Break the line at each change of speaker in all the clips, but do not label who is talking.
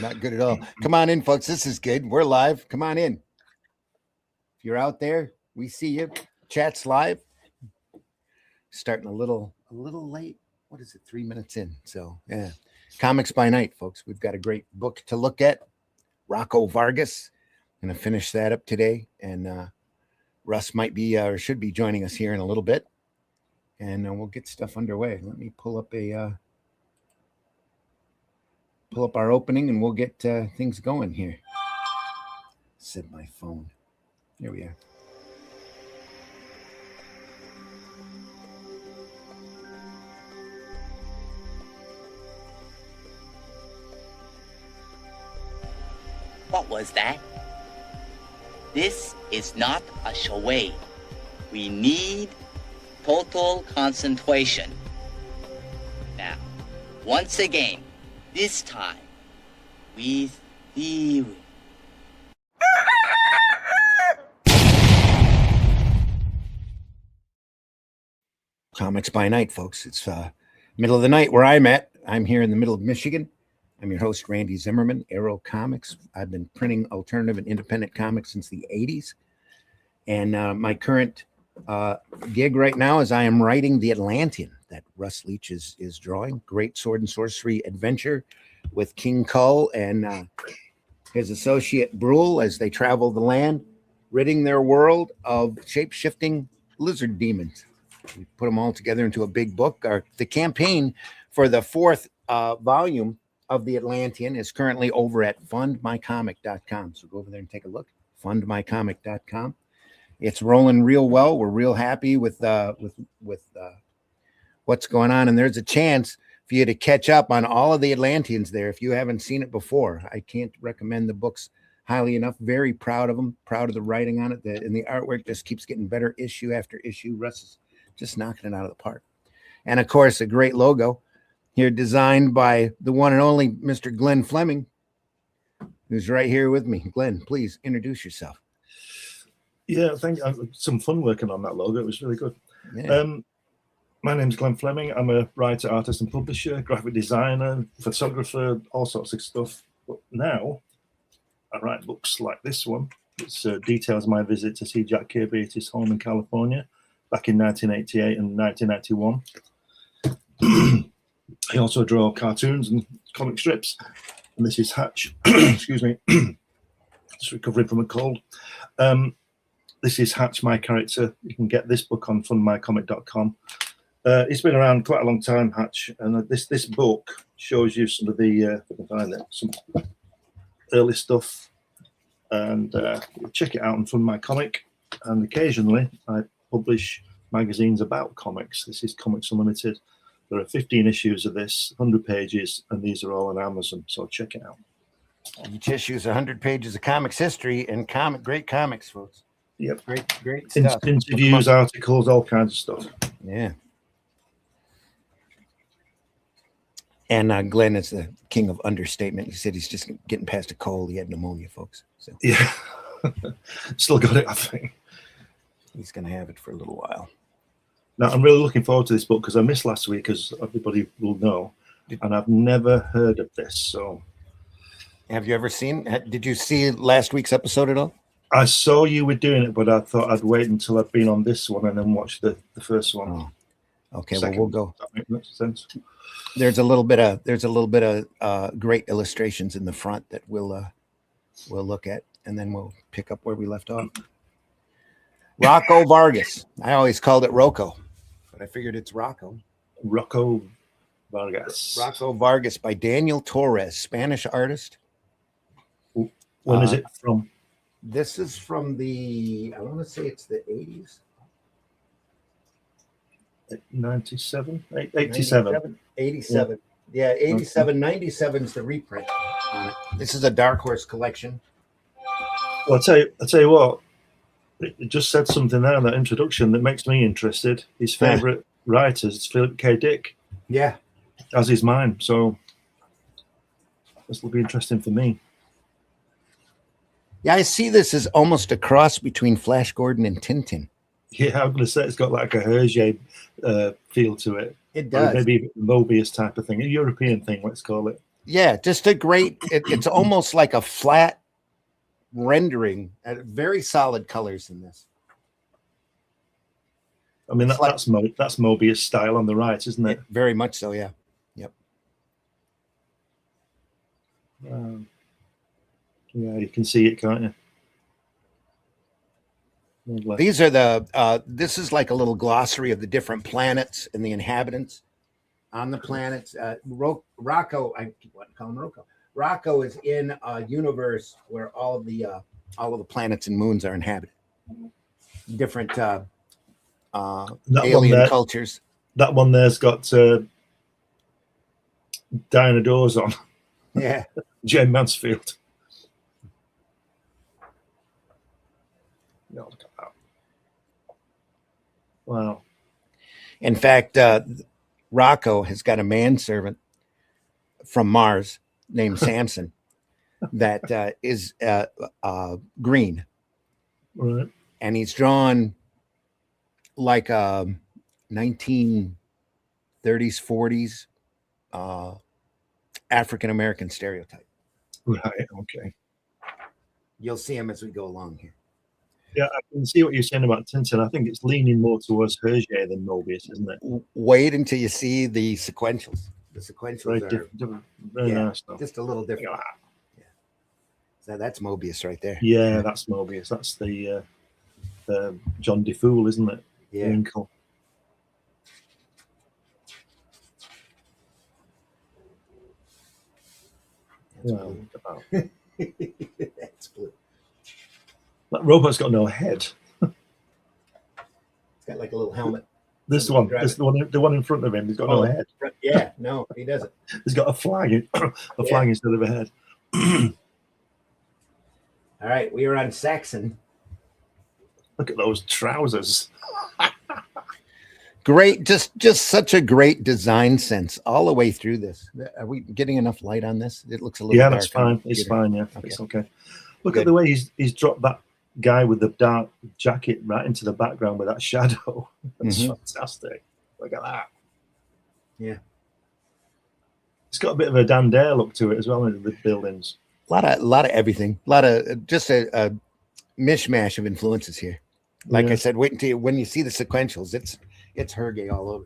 not good at all. Come on in, folks. This is good. We're live. Come on in. If you're out there, we see you. Chat's live. Starting a little late. What is it? 3 minutes in. So yeah. Comics by Night, folks. We've got a great book to look at. Rocco Vargas. Gonna finish that up today. And Russ might be or should be joining us here in a little bit. And we'll get stuff underway. Let me pull up our opening and we'll get things going here. Set my phone. Here we are.
What was that? This is not a charade. We need total concentration. Now, once again, this time, with theory.
Comics by Night, folks. It's middle of the night where I'm at. I'm here in the middle of Michigan. I'm your host, Randy Zimmerman, Arrow Comics. I've been printing alternative and independent comics since the 80s. And my current gig right now is I am writing The Atlantean that Russ Leach is drawing. Great sword and sorcery adventure with King Kull and his associate Brule as they travel the land, ridding their world of shape-shifting lizard demons. We put them all together into a big book. The campaign for the fourth volume of The Atlantean is currently over at fundmycomic.com. So go over there and take a look. Fundmycomic.com. It's rolling real well. We're real happy with what's going on. And there's a chance for you to catch up on all of the Atlanteans there if you haven't seen it before. I can't recommend the books highly enough. Very proud of them. Proud of the writing on it. And the artwork just keeps getting better issue after issue. Russ is just knocking it out of the park. And of course, a great logo here designed by the one and only Mr. Glenn Fleming, who's right here with me. Glenn, please introduce yourself.
Yeah, I think I had some fun working on that logo. It was really good. Yeah. My name's Glenn Fleming. I'm a writer, artist, and publisher, graphic designer, photographer, all sorts of stuff. But now I write books like this one, which details my visit to see Jack Kirby at his home in California back in 1988 and 1991. I also draw cartoons and comic strips. And this is Hatch. Excuse me. Just recovering from a cold. This is Hatch, my character. You can get this book on fundmycomic.com. It's been around quite a long time, Hatch. And this book shows you some of the, if I can find it, some early stuff. And check it out on Fund My Comic. And occasionally I publish magazines about comics. This is Comics Unlimited. There are 15 issues of this, 100 pages, and these are all on Amazon, so check it out.
Each issue is 100 pages of comics history and great comics, folks.
Yep.
Great stuff.
Interviews, articles, all kinds of stuff.
Yeah. And Glenn is the king of understatement. He said he's just getting past a cold. He had pneumonia, folks. So.
Yeah. Still got it, I think.
He's going to have it for a little while.
Now, I'm really looking forward to this book because I missed last week, as everybody will know, and I've never heard of this. So,
have you ever seen? Did you see last week's episode at all?
I saw you were doing it, but I thought I'd wait until I'd been on this one and then watch the first one.
Oh, okay, well, we'll go.
Does that make much sense?
There's a little bit of great illustrations in the front that we'll look at, and then we'll pick up where we left off. Rocco Vargas. I always called it Rocco, but I figured it's Rocco.
Rocco Vargas.
Rocco Vargas by Daniel Torres, Spanish artist.
When is it from?
This is from I want to say it's the 80s.
97? 87.
87. Yeah, 87. Okay. 97 is the reprint on it. This is a Dark Horse collection.
Well, I'll tell you what. It just said something there in that introduction that makes me interested. His favorite writer is Philip K. Dick.
Yeah.
As is mine. So this will be interesting for me.
Yeah, I see this as almost a cross between Flash Gordon and Tintin.
Yeah, I'm going to say it's got like a Herge feel to it.
It does.
Or maybe a Mobius type of thing, a European thing, let's call it.
Yeah, just a great. It's almost like a flat rendering. Very solid colors in this.
I mean,
It's like-
that's Mobius style on the right, isn't it?
Very much so. Yeah. Yep.
Yeah, you can see it, can't you? Lovely.
These are the. This is like a little glossary of the different planets and the inhabitants on the planets. Rocco, I want to call him Rocco. Rocco is in a universe where all of the planets and moons are inhabited. Different alien cultures.
That one there's got Diana Dawes on.
Yeah.
Jane Mansfield. No, look at that. Wow.
In fact, Rocco has got a manservant from Mars named Samson that is green.
Right.
And he's drawn like a 1930s, 40s African-American stereotype.
Right, okay.
You'll see him as we go along here.
Yeah, I can see what you're saying about Tintin. I think it's leaning more towards Herge than Mobius, isn't it?
Wait until you see the sequentials. The sequentials
Very
are
very nice stuff.
just a little different. Yeah. So that's Mobius right there.
Yeah, that's Mobius. That's the John DeFool, isn't it?
Yeah.
Wrinkle. Wow, look at that.
That's blue.
That robot's got no head.
It's got like a little helmet.
The one in front of him, he's got no head.
Yeah, no, he doesn't.
He's got a flag, flag instead of a head.
All right, we are on Saxon.
Look at those trousers.
Great, just such a great design sense all the way through this. Are we getting enough light on this? It looks a little dark.
That's fine. It's fine. Yeah,
okay.
It's okay. Look at the way he's dropped that guy with the dark jacket right into the background with that shadow. That's fantastic. Look at that.
Yeah.
It's got a bit of a Dan Dare look to it as well in the buildings.
A lot of everything. A lot of just a mishmash of influences here. Like I said, wait until when you see the sequentials, it's Herge all over.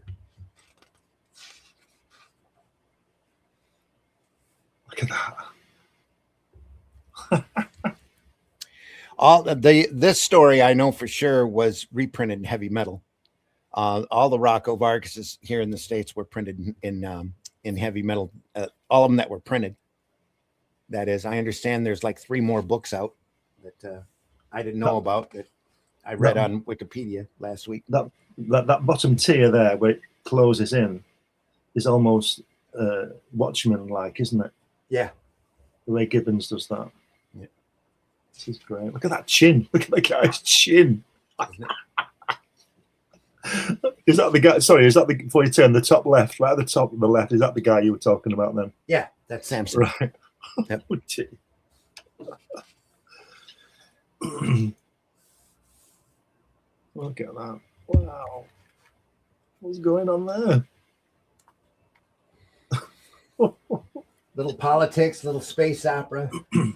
Look at that.
This story I know for sure was reprinted in heavy metal. All the Rocco Vargases here in the States were printed in heavy metal. All of them that were printed. That is, I understand there's like 3 more books out that I didn't know about that I read on Wikipedia last week.
That bottom tier there where it closes in is almost Watchmen-like, isn't it?
Yeah.
The way Gibbons does that. Yeah. This is great. Look at that chin. Look at the guy's chin. Is that the guy? Sorry, is that before you turn the top left, right at the top of the left? Is that the guy you were talking about then?
Yeah, that's Samson.
Right.
Yep.
Look at that. Wow. What's going on there?
Little politics, little space opera. I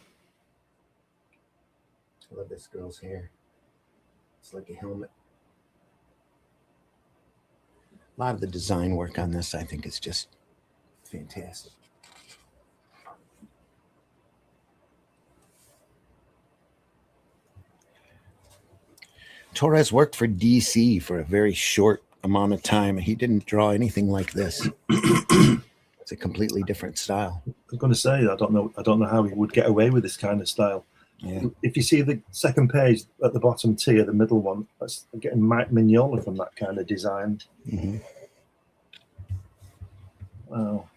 love this girl's hair. It's like a helmet. A lot of the design work on this, I think, is just fantastic. Torres worked for DC for a very short amount of time. He didn't draw anything like this. It's a completely different style.
I was going to say, I don't know how he would get away with this kind of style.
Yeah.
If you see the second page at the bottom tier, the middle one, that's getting Mike Mignola from that kind of design.
Mm-hmm.
Wow.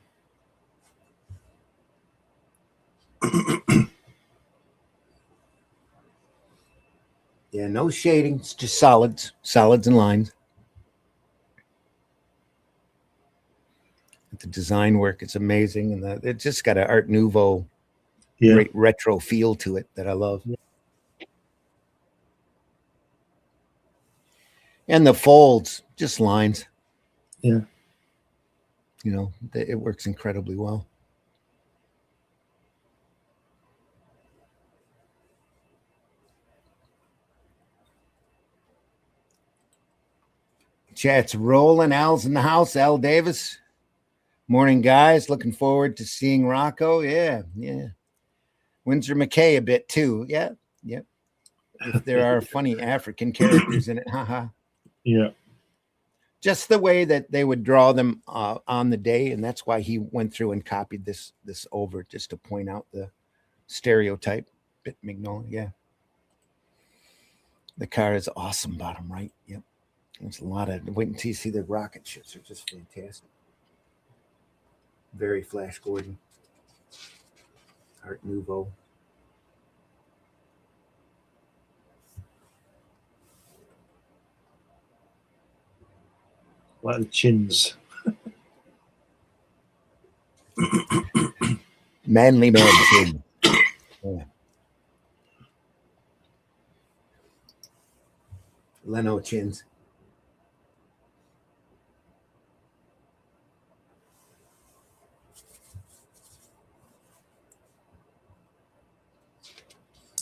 Yeah, no shading. It's just solids and lines. The design work, it's amazing, and it just got an Art Nouveau, great retro feel to it that I love. Yeah. And the folds, just lines.
Yeah.
You know, it works incredibly well. Chat's rolling. Al's in the house. Al Davis. Morning, guys. Looking forward to seeing Rocco. Yeah. Windsor McKay a bit too. Yeah. If there are funny African characters in it, haha.
Yeah.
Just the way that they would draw them on the day, and that's why he went through and copied this over, just to point out the stereotype. Bit Mignola, yeah. The car is awesome, bottom right. Yep. There's a lot of, wait until you see the rocket ships, are just fantastic. Very Flash Gordon. Art Nouveau.
Like the chins.
Manly man chin. Yeah. Leno chins.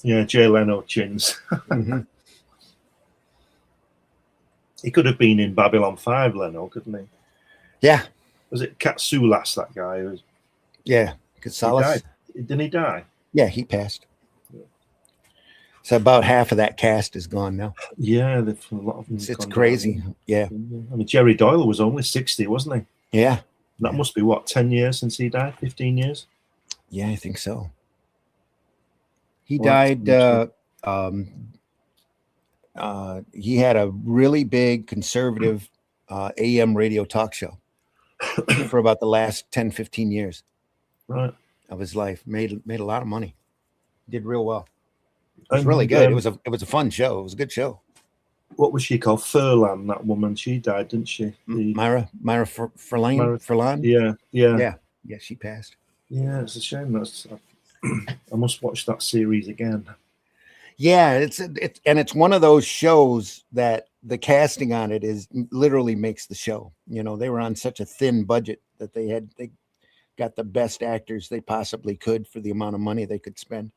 Yeah, Jay Leno chins.
Mm-hmm.
He could have been in Babylon 5, Leno, couldn't he?
Yeah.
Was it Katsulas, that guy? Who was,
Yeah. Katsulas.
Didn't he die?
Yeah, he passed. So about half of that cast is gone now.
Yeah, a lot of them.
It's crazy.
Down.
Yeah.
I mean, Jerry Doyle was only 60, wasn't he?
Yeah.
That must be, what, 10 years since he died? 15 years?
Yeah, I think so. He died. He had a really big conservative AM radio talk show for about the last 10, 15 years of his life. Made a lot of money. Did real well. It was really good. It was a fun show. It was a good show.
What was she called? Furlan, that woman. She died, didn't she?
Myra Furlan. Yeah. She passed.
Yeah, it's a shame. I must watch that series again.
Yeah, it's one of those shows that the casting on it is literally makes the show. You know, they were on such a thin budget that they got the best actors they possibly could for the amount of money they could spend.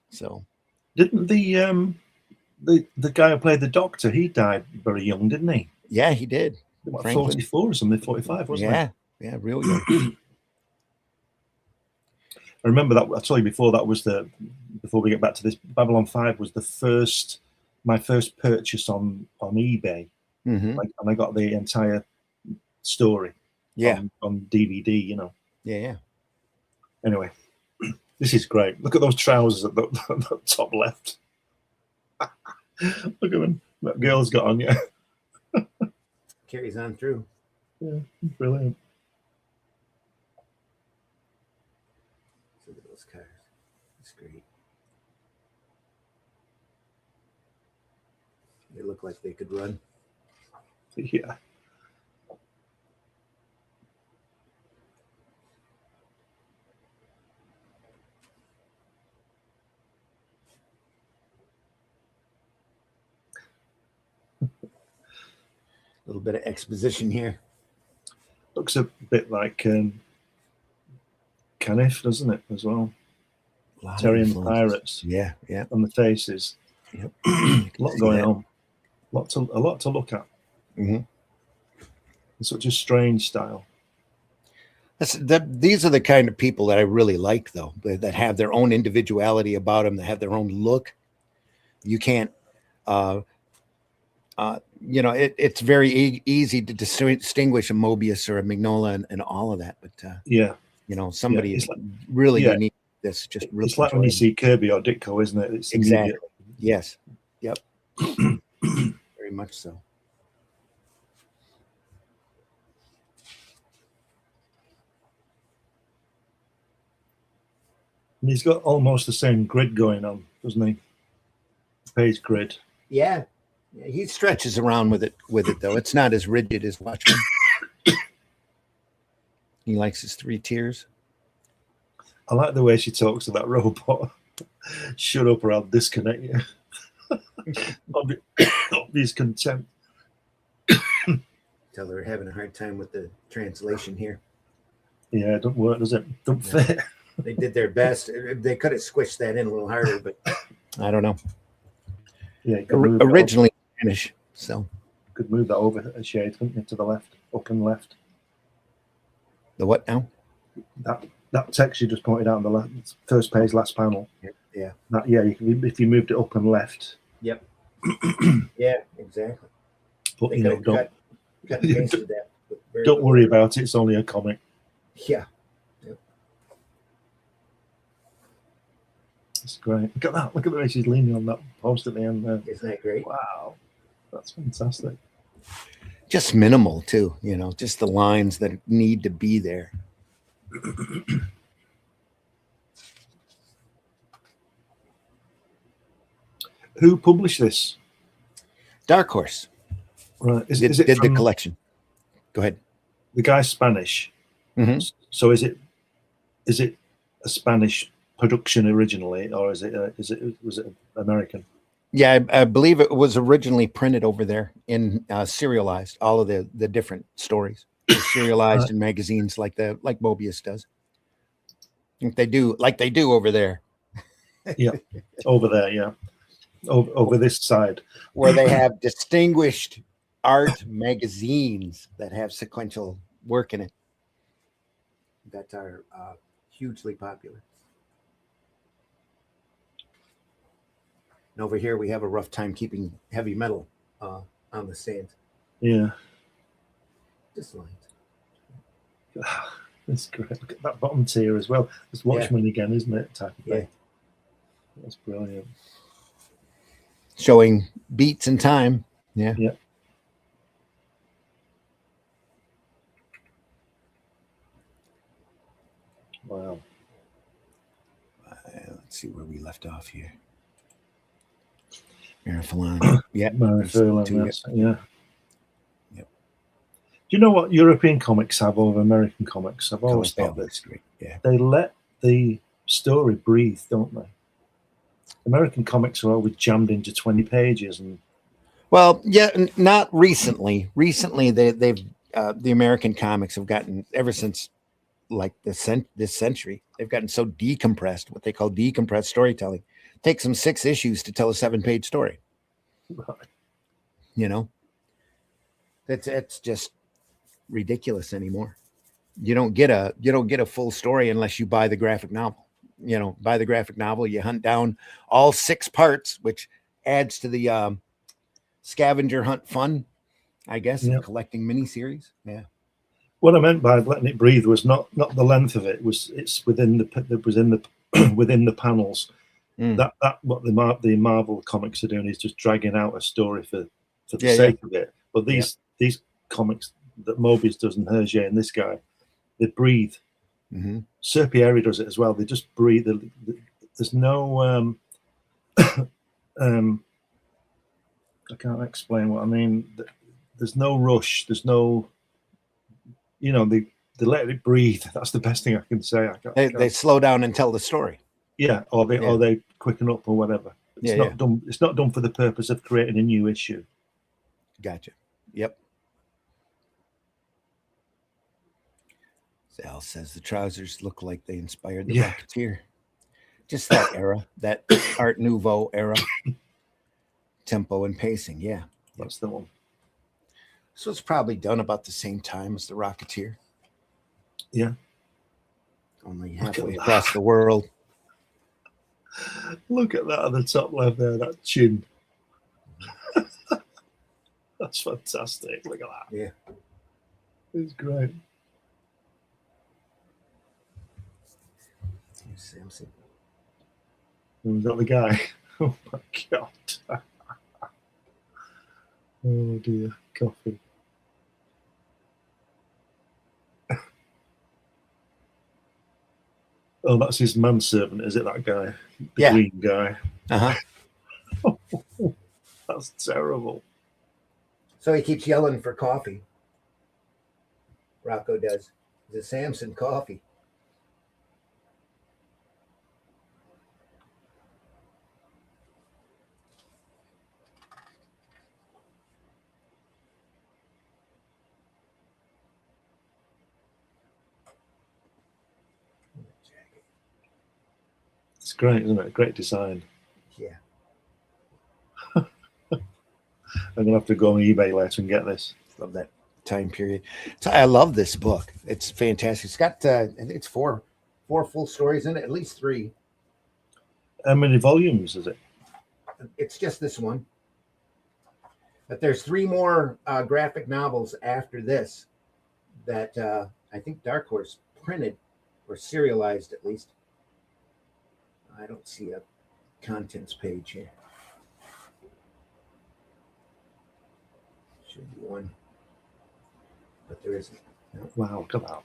So,
didn't the guy who played the Doctor, he died very young, didn't he?
Yeah, he did.
What, 44 or something, 45, wasn't he?
Yeah, real young.
I remember that. I told you before, before we get back to this, Babylon 5 was my first purchase on eBay.
Mm-hmm.
And I got the entire story on DVD, you know.
Yeah.
Anyway, this is great. Look at those trousers at the top left. Look at them. That girl's got on, yeah.
Carries on through.
Yeah, brilliant.
Look at those cars. It's great. They look like they could run.
Yeah.
A little bit of exposition here.
Looks a bit like Caniff, doesn't it, as well? Terry and the Pirates.
Yeah.
And the faces.
Yep.
A lot going on. A lot to look at.
Mm-hmm.
It's such a strange style.
These are the kind of people that I really like, though, that have their own individuality about them, that have their own look. You can't, it's very easy to distinguish a Mobius or a Mignola and all of that. But, somebody is really unique. That's just really.
It's like when you see Kirby or Ditko, isn't it? It's
exactly. Yes. Yep. Very much so.
And he's got almost the same grid going on, doesn't he? Page grid.
Yeah. He stretches around with it though. It's not as rigid as Watchmen. He likes his 3 tiers.
I like the way she talks to that robot. Shut up or I'll disconnect you. Obvious contempt.
Tell her having a hard time with the translation here.
Yeah, it don't work, does it? Don't fit.
They did their best. They could have squished that in a little harder, but I don't know.
Yeah,
Originally Spanish, so
could move that over a shade, couldn't you, to the left, up and left.
The what now?
That text you just pointed out on the left, first page, last panel.
Yeah.
That, yeah, you can, if you moved it up and left.
Yep. Yeah, exactly.
But
They
you know,
cut and pasted that.
Don't worry about it. It's only a comic.
Yeah. Yep.
It's great. Look at that. Look at the way she's leaning on that post at the end there.
Isn't that great?
Wow. That's fantastic.
Just minimal too, you know, just the lines that need to be there.
Who published this?
Dark Horse.
Right. Is
Did
it
the collection. Go ahead.
The guy's Spanish.
Mm-hmm.
So is it a Spanish production originally, or was it American?
Yeah, I believe it was originally printed over there in serialized, all of the different stories. Serialized in magazines like Mobius does. They do over there.
Yeah. Over there, yeah. Over this side.
Where they have distinguished art magazines that have sequential work in it. That are hugely popular. And over here, we have a rough time keeping heavy metal on the stand.
Yeah.
Just lines.
That's great. Look at that bottom tier as well. It's Watchmen again, isn't it? Type of thing. That's brilliant.
Showing beats and time. Yeah.
Yeah. Wow.
Let's see where we left off here. Marifalana. Yeah.
Yeah. Yep. Do you know what European comics have over American comics? I've always thought this.
Yeah.
They let the story breathe, don't they? American comics are always jammed into 20 pages and.
Well, yeah, not recently. Recently, they've the American comics have gotten, ever since like this century, they've gotten so decompressed, what they call decompressed storytelling. It takes them 6 issues to tell a 7-page story.
Right.
You know, it's just ridiculous anymore. You don't get a full story unless you buy the graphic novel. You know, buy the graphic novel, you hunt down all 6 parts, which adds to the scavenger hunt fun, I guess, of collecting miniseries. Yeah.
What I meant by letting it breathe was not the length of it. It's within the within the panels. That what the Marvel comics are doing is just dragging out a story for the sake of it. But these comics that Mobius does and Herge and this guy, they breathe.
Mm-hmm.
Serpieri does it as well. They just breathe. There's no I can't explain what I mean. There's no rush. There's no, you know, they let it breathe. That's the best thing I can say.
They slow down and tell the story.
Yeah, or they quicken up or whatever. It's not done. It's not done for the purpose of creating a new issue.
Gotcha. Yep. Sal says the trousers look like they inspired the Rocketeer. Just that era, that Art Nouveau era. Tempo and pacing, yeah.
That's the one.
So it's probably done about the same time as the Rocketeer.
Yeah.
Only halfway across the world.
Look at that at the top left there, that chin. That's fantastic. Look at that.
Yeah.
It's great.
Here's Samson.
Was that the guy? Oh my God. Oh dear, coffee. Oh, that's his manservant, is it, that guy? The green guy.
Uh-huh.
That's terrible.
So he keeps yelling for coffee. Rocco does. The Samson coffee.
It's great, isn't it? Great design.
Yeah.
I'm gonna have to go on eBay later and get this.
Love that time period. So I love this book. It's fantastic. It's got I think it's four full stories in it, at least 3.
How many volumes is it?
It's just this one. But there's 3 more graphic novels after this that I think Dark Horse printed or serialized at least. I don't see a contents page here. Should be one, but there isn't. No.
Wow, look at that.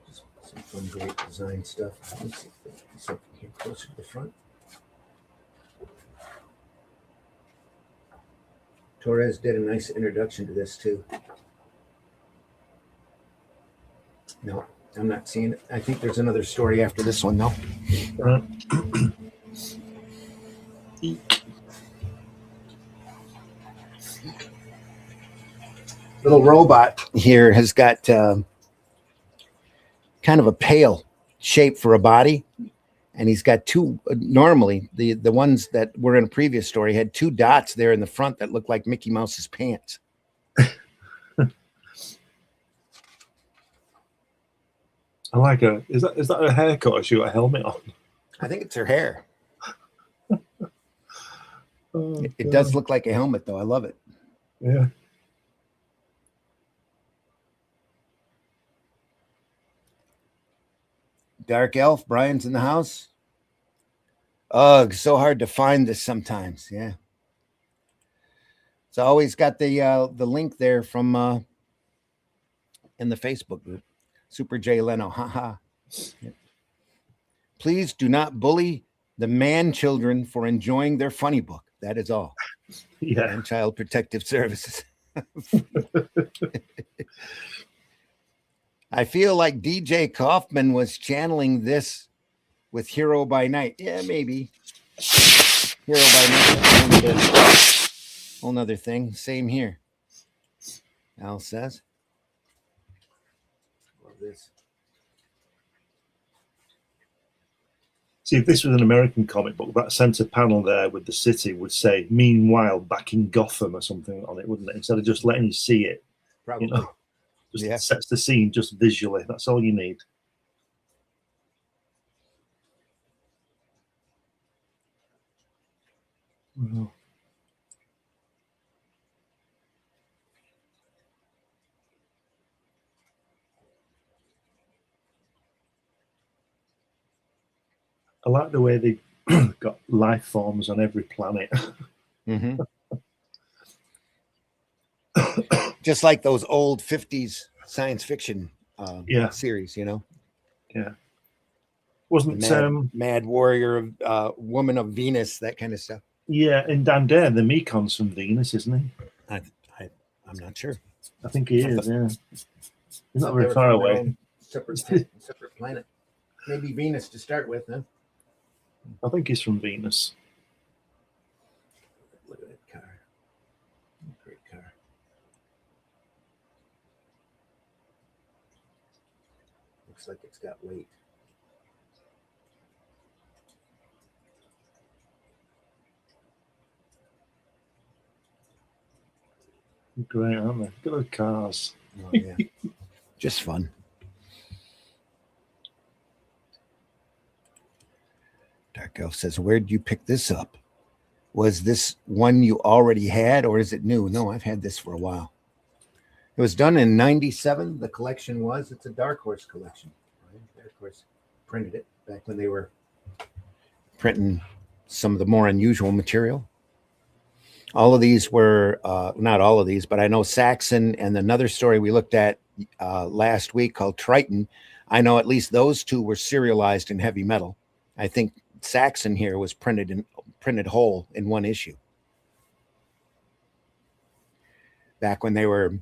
Just some fun, great design stuff. Let me see if there's something here closer to the front. Torres did a nice introduction to this too. No, I'm not seeing it. I think there's another story after this one, though. Little robot here has got kind of a pale shape for a body, and he's got 2. Normally, the ones that were in a previous story had 2 dots there in the front that look like Mickey Mouse's pants.
I like her. Is that a haircut or she got a helmet on?
I think it's her hair.
Oh,
It does look like a helmet, though. I love it.
Yeah.
Dark Elf, Brian's in the house. Ugh, so hard to find this sometimes. Yeah. So always got the link there from in the Facebook group. Super J Leno. Haha. Yeah. Please do not bully the man children for enjoying their funny book. That is all.
Yeah.
And Child Protective Services. I feel like DJ Kaufman was channeling this with Hero by Night. Yeah, maybe. Hero by Night. Whole nother thing. Same here. Al says. Love this.
See, if this was an American comic book, that center panel there with the city would say, "Meanwhile, back in Gotham" or something on it, wouldn't it? Instead of just letting you see it.
Probably.
You know, just
Yeah.
sets the scene just visually. That's all you need. Wow. I like the way they got life forms on every planet.
Mm-hmm. Just like those old 50s science fiction series, you know?
Yeah. Wasn't
Mad Warrior, Woman of Venus, that kind of stuff.
Yeah, and Dan Dare, the Mekon's from Venus, isn't he?
I'm not sure.
I think he is, yeah. He's not very far away.
Separate planet. Maybe Venus to start with, huh?
I think he's from Venus.
Look at that car. Great car. Looks like it's got weight.
Great, aren't they? Look at those cars.
Oh, yeah. Just fun. Dark Elf says, where did you pick this up? Was this one you already had, or is it new? No, I've had this for a while. It was done in 97. The collection was. It's a Dark Horse collection. Right? Dark Horse printed it back when they were printing some of the more unusual material. All of these were, not all of these, but I know Saxon and another story we looked at last week called Triton. I know at least those 2 were serialized in heavy metal. I think Saxon here was printed whole in one issue. Back when they were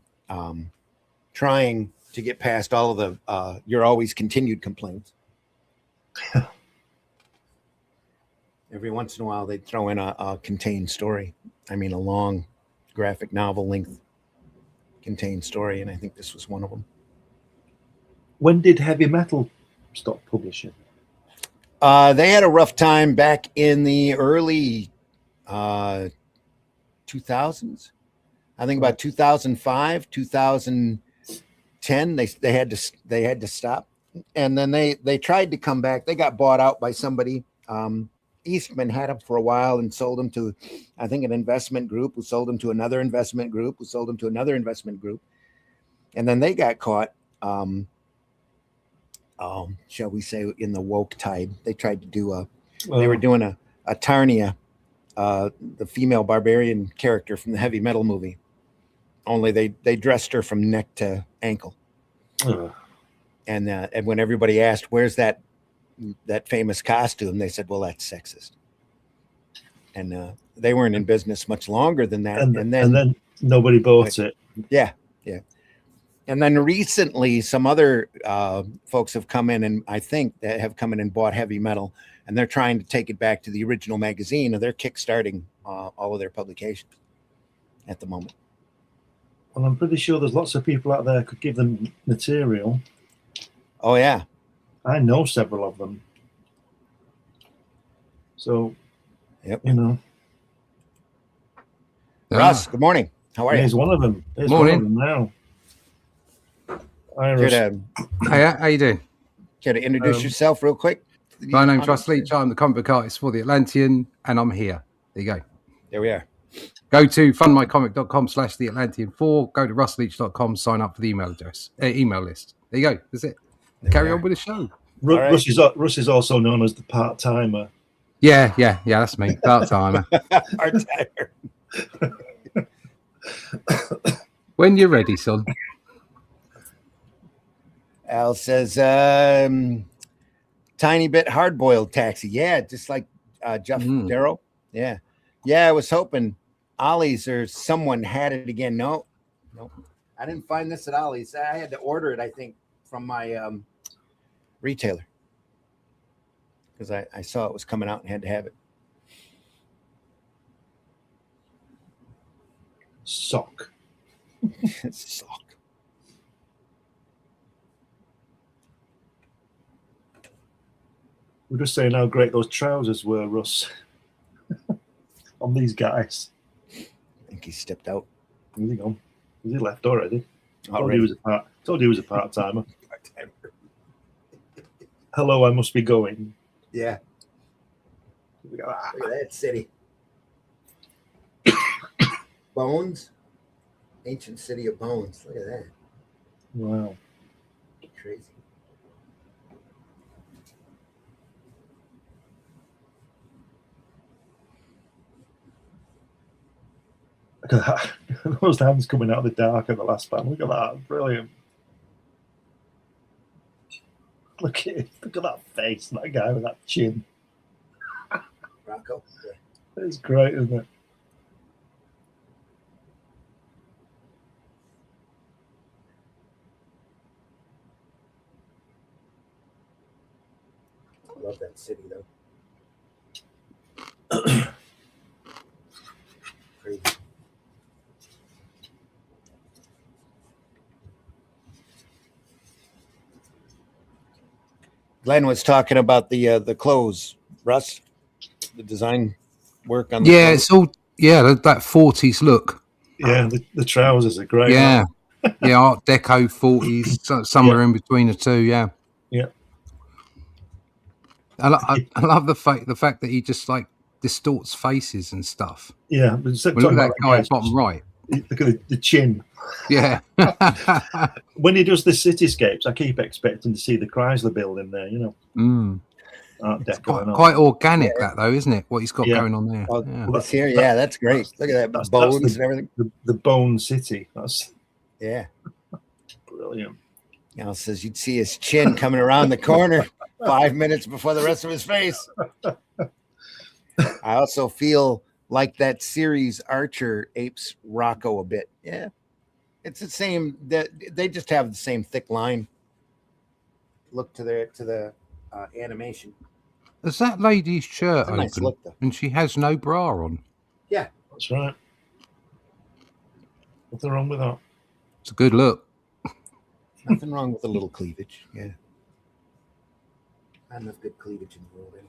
trying to get past all of the "you're always continued" complaints. Every once in a while, they'd throw in a contained story. I mean, a long graphic novel length contained story, and I think this was one of them.
When did heavy metal stop publishing?
They had a rough time back in the early 2000s. I think about 2005, 2010. They had to stop, and then they tried to come back. They got bought out by somebody. Eastman had them for a while and sold them to, I think, an investment group who sold them to another investment group who sold them to another investment group, and then they got caught. Shall we say, in the woke tide? They tried to do they were doing a Tarnia, the female barbarian character from the heavy metal movie. Only they dressed her from neck to ankle. And when everybody asked, "Where's that famous costume?" they said, "Well, that's sexist." And they weren't in business much longer than that. And then
nobody bought it.
Yeah. And then recently, some other folks have come in, and I think that have come in and bought heavy metal, and they're trying to take it back to the original magazine, and they're kickstarting all of their publications at the moment.
Well, I'm pretty sure there's lots of people out there could give them material.
Oh, yeah.
I know several of them. So,
yep. Russ, good morning. How are you?
Here's one of them.
Morning.
One of them now. Hi,
Russ. Hey, how you doing?
Care to introduce yourself real quick?
My name's Russ Leach. I'm the comic book artist for The Atlantean, and I'm here. There you go.
There we are.
Go to fundmycomic.com/theatlantean4. Go to russleach.com. Sign up for the email list. There you go. That's it. Carry on with the show.
Russ is also known as the part-timer.
Yeah. That's me. Part-timer.
Part-timer.
When you're ready, son.
Al says, tiny bit hard-boiled taxi. Yeah, just like Jeff Darrow. Yeah. I was hoping Ollie's or someone had it again. No, I didn't find this at Ollie's. I had to order it, I think, from my retailer because I saw it was coming out and had to have it.
Sock.
Sock.
We're just saying how great those trousers were, Russ. On these guys.
I think he stepped out.
Where's he gone? Is he left already?
Told
he was a part-timer. Hello, I must be going.
Yeah. Look at that city. Bones. Ancient city of bones. Look at that.
Wow.
Crazy.
Look at that. Those hands coming out of the dark at the last band. Look at that. Brilliant. Look at that face, that guy with that chin.
Rocco. Yeah.
It's great, isn't it?
I love that city, though. Crazy. Glenn was talking about the clothes, Russ, the design work on the clothes.
It's all that 40s look.
Yeah, the trousers are great.
Yeah. Art Deco 40s, somewhere in between the two. Yeah. I love the fact that he just like distorts faces and stuff.
Yeah, but
look at that guy bottom right.
Look at the chin.
Yeah.
When he does the cityscapes, I keep expecting to see the Chrysler building there. Art Deco.
Quite organic, that though, isn't it? What he's got going on there.
Well, that's here. Yeah, that's great. Look at that bones and everything.
The Bone City. That's brilliant.
Al says you'd see his chin coming around the corner 5 minutes before the rest of his face. I also feel like that series Archer apes Rocco a bit. Yeah, it's the same. They just have the same thick line look to the animation.
Is that lady's shirt open?
Nice look,
and she has no bra on.
Yeah,
that's right. Nothing wrong with that.
It's a good look.
Nothing wrong with a little cleavage. Yeah. Not enough good cleavage in the world anyway.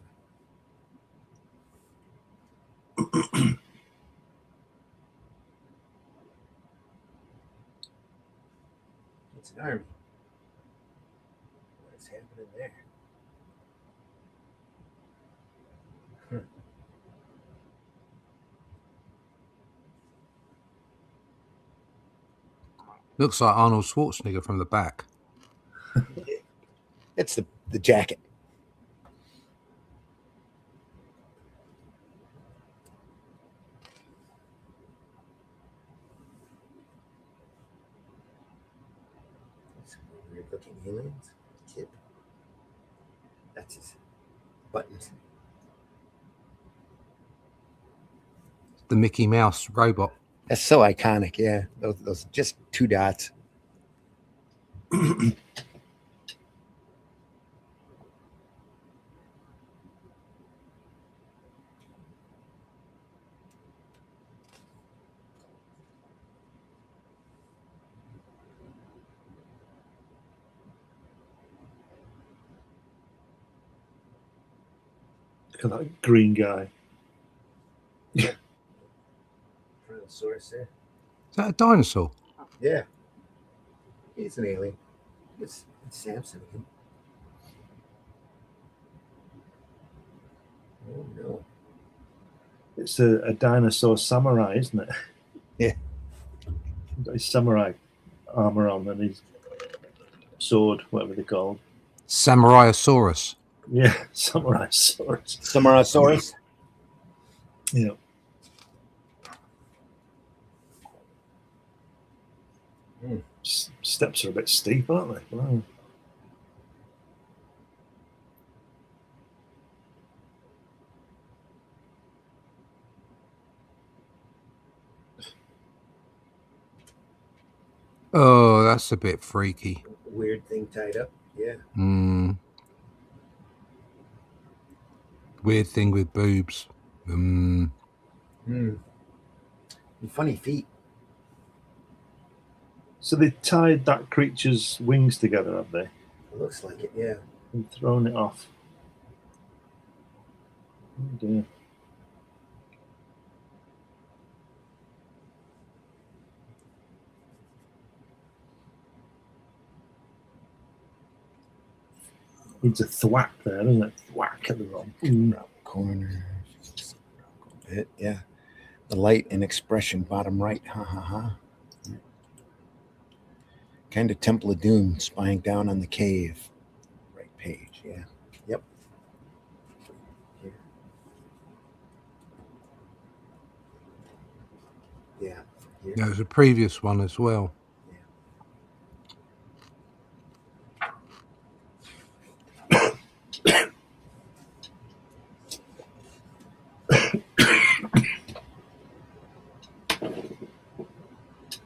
It's an army. What's happening there?
Looks like Arnold Schwarzenegger from the back.
It's the jacket. Some weird looking aliens. Kid. That's his buttons.
The Mickey Mouse robot.
That's so iconic, yeah. Those just two dots.
Look at that green guy.
Tyrannosaurus there.
Is that a dinosaur?
Yeah. He's an alien. It's Samson again. Oh no.
It's a dinosaur samurai, isn't it?
Yeah.
He's got his samurai armor on and his sword, whatever they're called.
Samuraisaurus.
Yeah, samurai swords.
Samarasaurus.
Yeah. Steps are a bit steep, aren't they? Wow.
Oh, that's a bit freaky.
Weird thing tied up. Yeah.
Weird thing with boobs.
And funny feet.
So they tied that creature's wings together, have they?
It looks like it, yeah.
And thrown it off. Oh dear. Needs a thwack there, doesn't it? Thwack at the wrong
corner. A bit, yeah. The light and expression, bottom right. Ha ha ha. Kind of Temple of Doom, spying down on the cave. Right page, yeah. Yep. Here. Yeah. Here.
There was a previous one as well.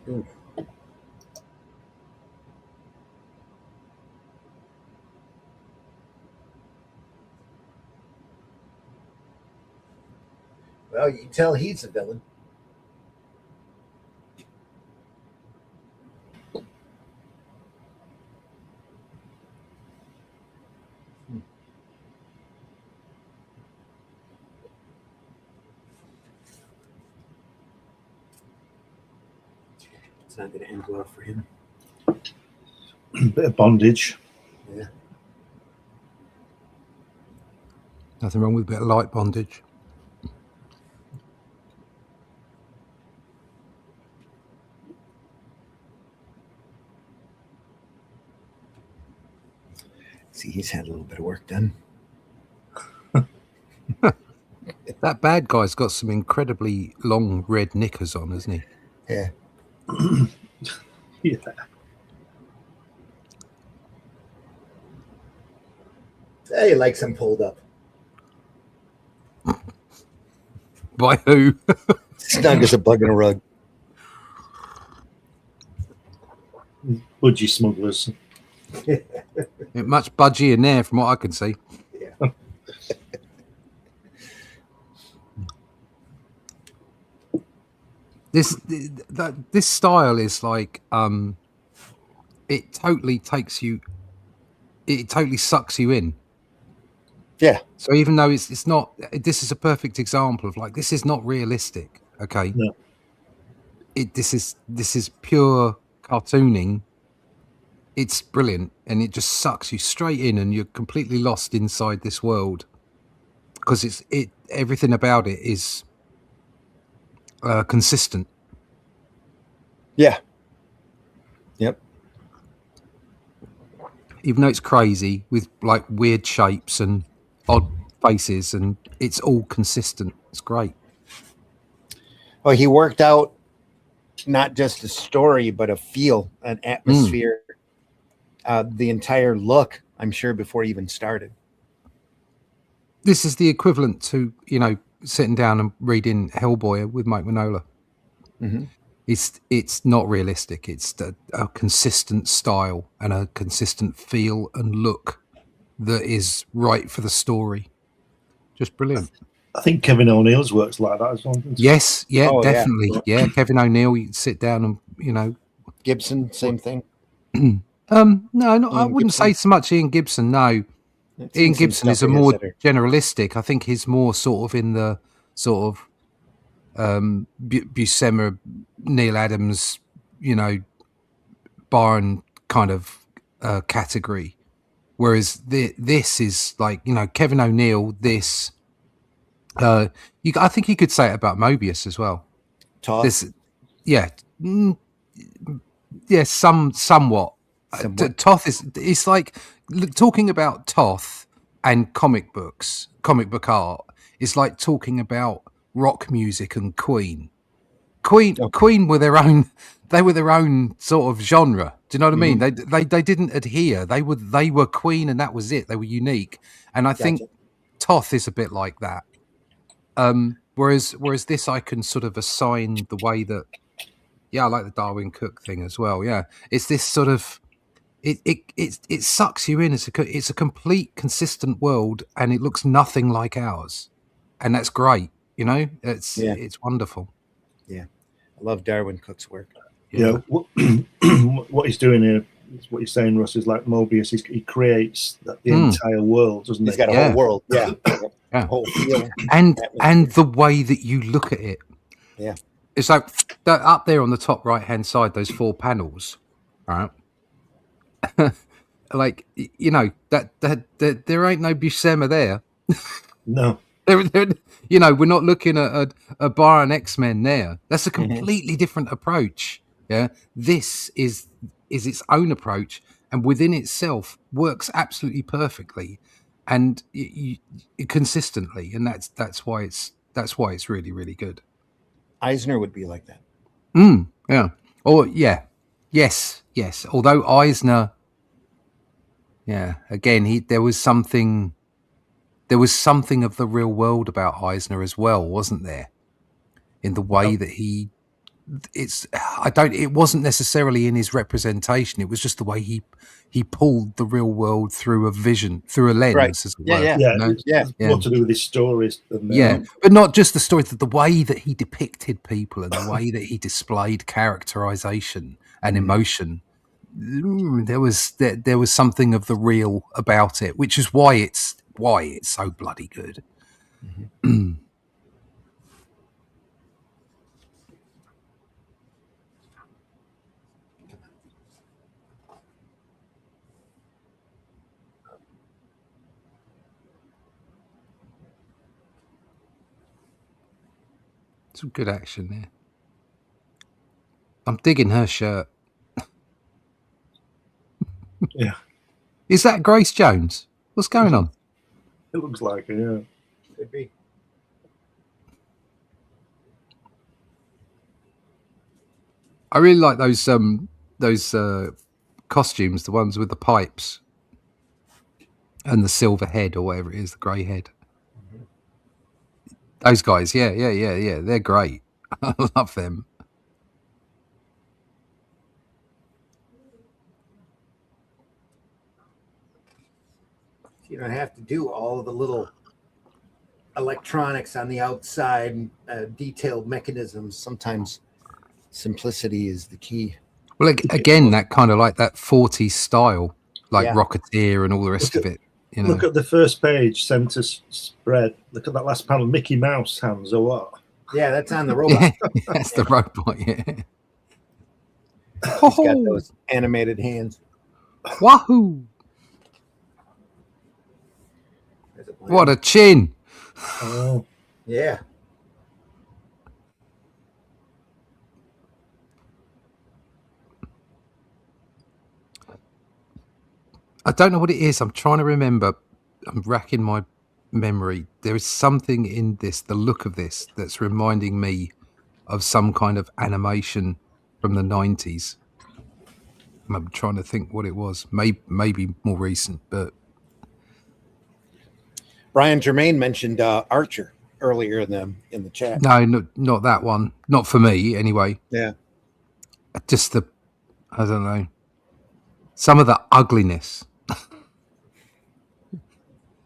Ooh. Well, you can tell he's a villain. It's not going to end well for him.
Bit of bondage.
Yeah.
Nothing wrong with a bit of light bondage.
See, he's had a little bit of work done.
That bad guy's got some incredibly long red knickers on, hasn't he?
Yeah.
Yeah.
Hey, he likes him pulled up.
By who?
Snug as a bug in a rug.
Budgie smugglers.
Ain't much budgie in there from what I can see.
Yeah.
This style is like it totally sucks you in.
Yeah.
So even though it's not, this is a perfect example of like, this is not realistic. Okay.
No.
This is pure cartooning. It's brilliant, and it just sucks you straight in, and you're completely lost inside this world because everything about it is consistent.
Yeah. Yep.
Even though it's crazy with like weird shapes and odd faces, and it's all consistent. It's great.
Well, he worked out not just a story, but a feel, an atmosphere, the entire look, I'm sure, before he even started.
This is the equivalent to, sitting down and reading Hellboy with Mike Mignola.
Mm-hmm.
It's not realistic. It's a consistent style and a consistent feel and look that is right for the story. Just brilliant.
I think Kevin O'Neill's works like that as well.
Yes, yeah,
Oh,
definitely. Yeah, Kevin O'Neill, you sit down and,
Gibson, same thing.
No, I wouldn't
Gibson?
say so much Ian Gibson, no. Ian Gibson is a more generalistic. I think he's more sort of in the sort of Buscema, Neil Adams, Barn kind of category. Whereas this is like, Kevin O'Neill, this... I think you could say it about Mobius as well.
Toth?
Somewhat. Toth it's like talking about Toth and comic book art is like talking about rock music and Queen. Queen were their own. They were their own sort of genre. Do you know what I mean? They didn't adhere. They were Queen, and that was it. They were unique. And I think Toth is a bit like that. Whereas this, I can sort of assign the way that, I like the Darwin Cook thing as well. Yeah, it's this sort of, it sucks you in. It's a complete consistent world, and it looks nothing like ours, and that's great. It's wonderful.
Yeah, I love Darwin Cook's work.
Yeah, what he's doing here, what you're saying, Russ, is like Mobius. He creates the entire world, doesn't he?
He's got a whole world. Yeah. Whole feel.
And the way that you look at it.
Yeah.
It's like up there on the top right hand side, those 4 panels. All right. Like, that there ain't no Buscema there.
No.
We're not looking at a Bar and X-Men there. That's a completely different approach. Yeah. This is its own approach, and within itself works absolutely perfectly and consistently, and that's why it's really, really good.
Eisner would be like that.
Yeah. Or yes. Although Eisner, again, there was something of the real world about Eisner as well, wasn't there? In the way that it wasn't necessarily in his representation. It was just the way he pulled the real world through a vision, through a lens,
right.
As it
were. What to do with his stories.
But not just the stories, the way that he depicted people and the way that he displayed characterization and emotion. There was something of the real about it, which is why it's so bloody good. Some good action there. I'm digging her shirt.
Yeah.
Is that Grace Jones? What's going on?
It looks like it, yeah.
Could be.
I really like those costumes, the ones with the pipes and the silver head or whatever it is, the grey head. Those guys, yeah. They're great. I love them.
You don't have to do all of the little electronics on the outside, detailed mechanisms. Sometimes simplicity is the key.
Well, again, that kind of like that 40s style, like Rocketeer and all the rest of it. You know.
Look at the first page, center spread. Look at that last panel, Mickey Mouse hands or what?
Yeah, that's on the robot.
Yeah, that's the robot. Yeah.
He's got those animated hands.
Wahoo! What a chin!
Oh,
Yeah.
I don't know what it is. I'm trying to remember. I'm racking my memory. There is something in this, the look of this, that's reminding me of some kind of animation from the 90s. I'm trying to think what it was. Maybe more recent, but
Brian Germain mentioned Archer earlier in the chat.
no, not that one. Not for me, anyway.
Yeah.
Just I don't know. Some of the ugliness.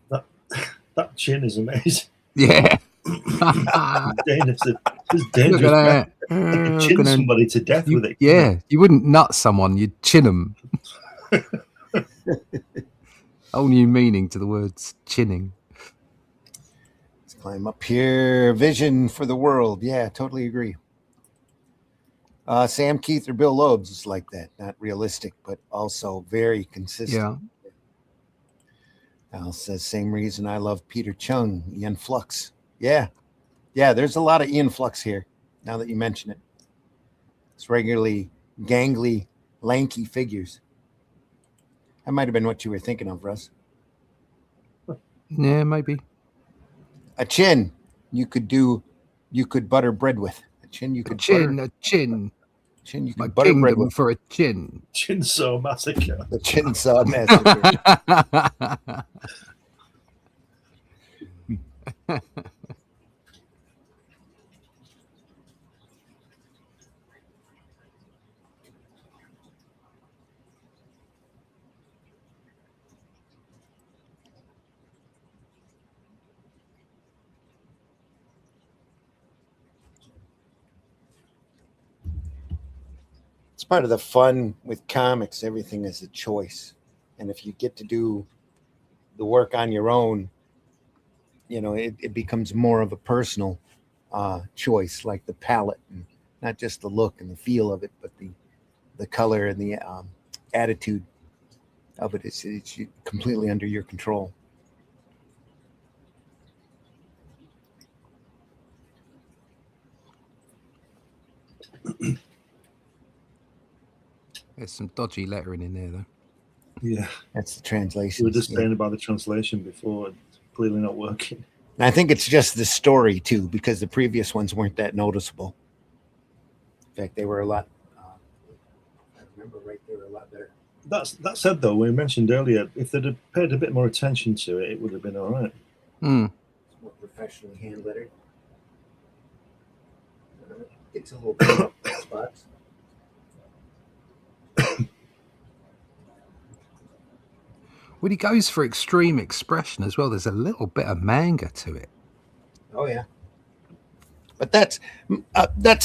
that chin is amazing.
Yeah.
It's
Look
dangerous.
at that.
You could chin somebody to death with it.
Yeah, you wouldn't nut someone, you'd chin them. Whole new meaning to the words chinning.
Let's climb up here. Vision for the world. Yeah, totally agree. Sam Keith or Bill Loebs is like that. Not realistic, but also very consistent.
Yeah.
Al says, same reason I love Peter Chung, Ian Flux. Yeah. Yeah, there's a lot of Ian Flux here, now that you mention it. It's regularly gangly, lanky figures. That might have been what you were thinking of, Russ.
Yeah, maybe.
A chin you could butter bread with. A chin you could butter.
A chin.
Chin you
My
could butter bread
kingdom
with.
for a chin.
Chainsaw Massacre.
The Chainsaw Massacre. It's part of the fun with comics. Everything is a choice. And if you get to do the work on your own, you know, it becomes more of a personal choice, like the palette, and not just the look and the feel of it, but the color and the attitude of it. It's completely under your control.
There's some dodgy lettering in there, though.
Yeah.
That's the translation.
We were just saying about the translation before. It's clearly not working.
And I think it's just the story, too, because the previous ones weren't that noticeable. In fact, they were a lot, I remember right, they were a lot better.
That said, though, we mentioned earlier, if they'd have paid a bit more attention to it, it would have been all right.
Mm.
It's more professionally hand lettered. It's a little bit spots.
Well, he goes for extreme expression as well. There's a little bit of manga to it.
Oh yeah, but that's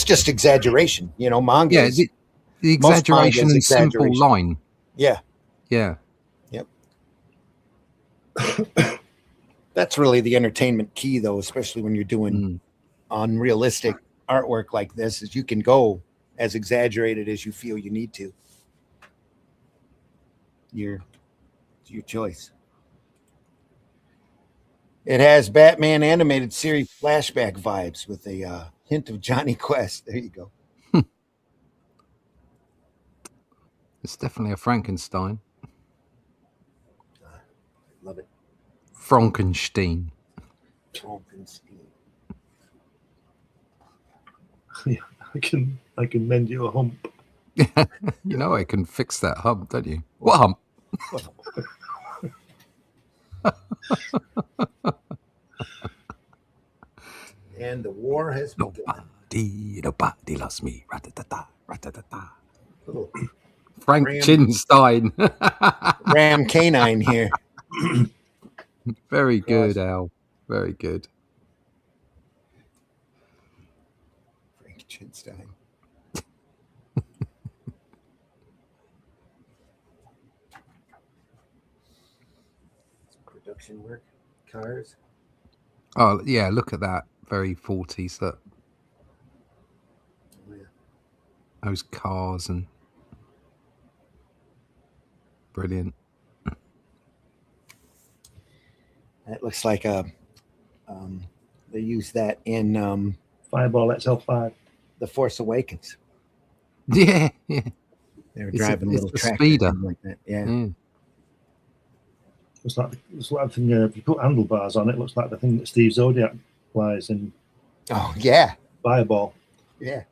just exaggeration. You know, manga.
Yeah,
is,
the
most manga
exaggeration
is
and simple
exaggeration.
line.
Yeah,
Yeah.
yep. That's really the entertainment key, though, especially when you're doing unrealistic artwork like this. Is you can go as exaggerated as you feel you need to. Your choice. It has Batman animated series flashback vibes with a hint of Johnny Quest. There you go.
It's definitely a Frankenstein.
Love it.
Frankenstein.
Frankenstein.
Yeah, I can mend you a hump.
You know I can fix that hump, don't you? What hump?
And the war has begun.
Nobody loves me. Rat-a-ta-ta, rat-a-ta-ta.
Little
Frank
Ram-
Chinstein.
Ram canine here.
Very good, Al. Very good.
Frank Chinstein. Production work, cars.
Oh yeah, look at that. Very 40s. That
Oh, yeah.
those cars and brilliant.
That looks like a. They use that in
Fireball XL5.
The Force Awakens.
Yeah, yeah.
They were
It's
driving a
it's
little
the
tractor
speeder.
thing like that. Yeah.
Yeah.
It's like the thing. If you put handlebars on it, looks like the thing that Steve Zodiac flies in
Oh yeah.
Fireball.
Yeah.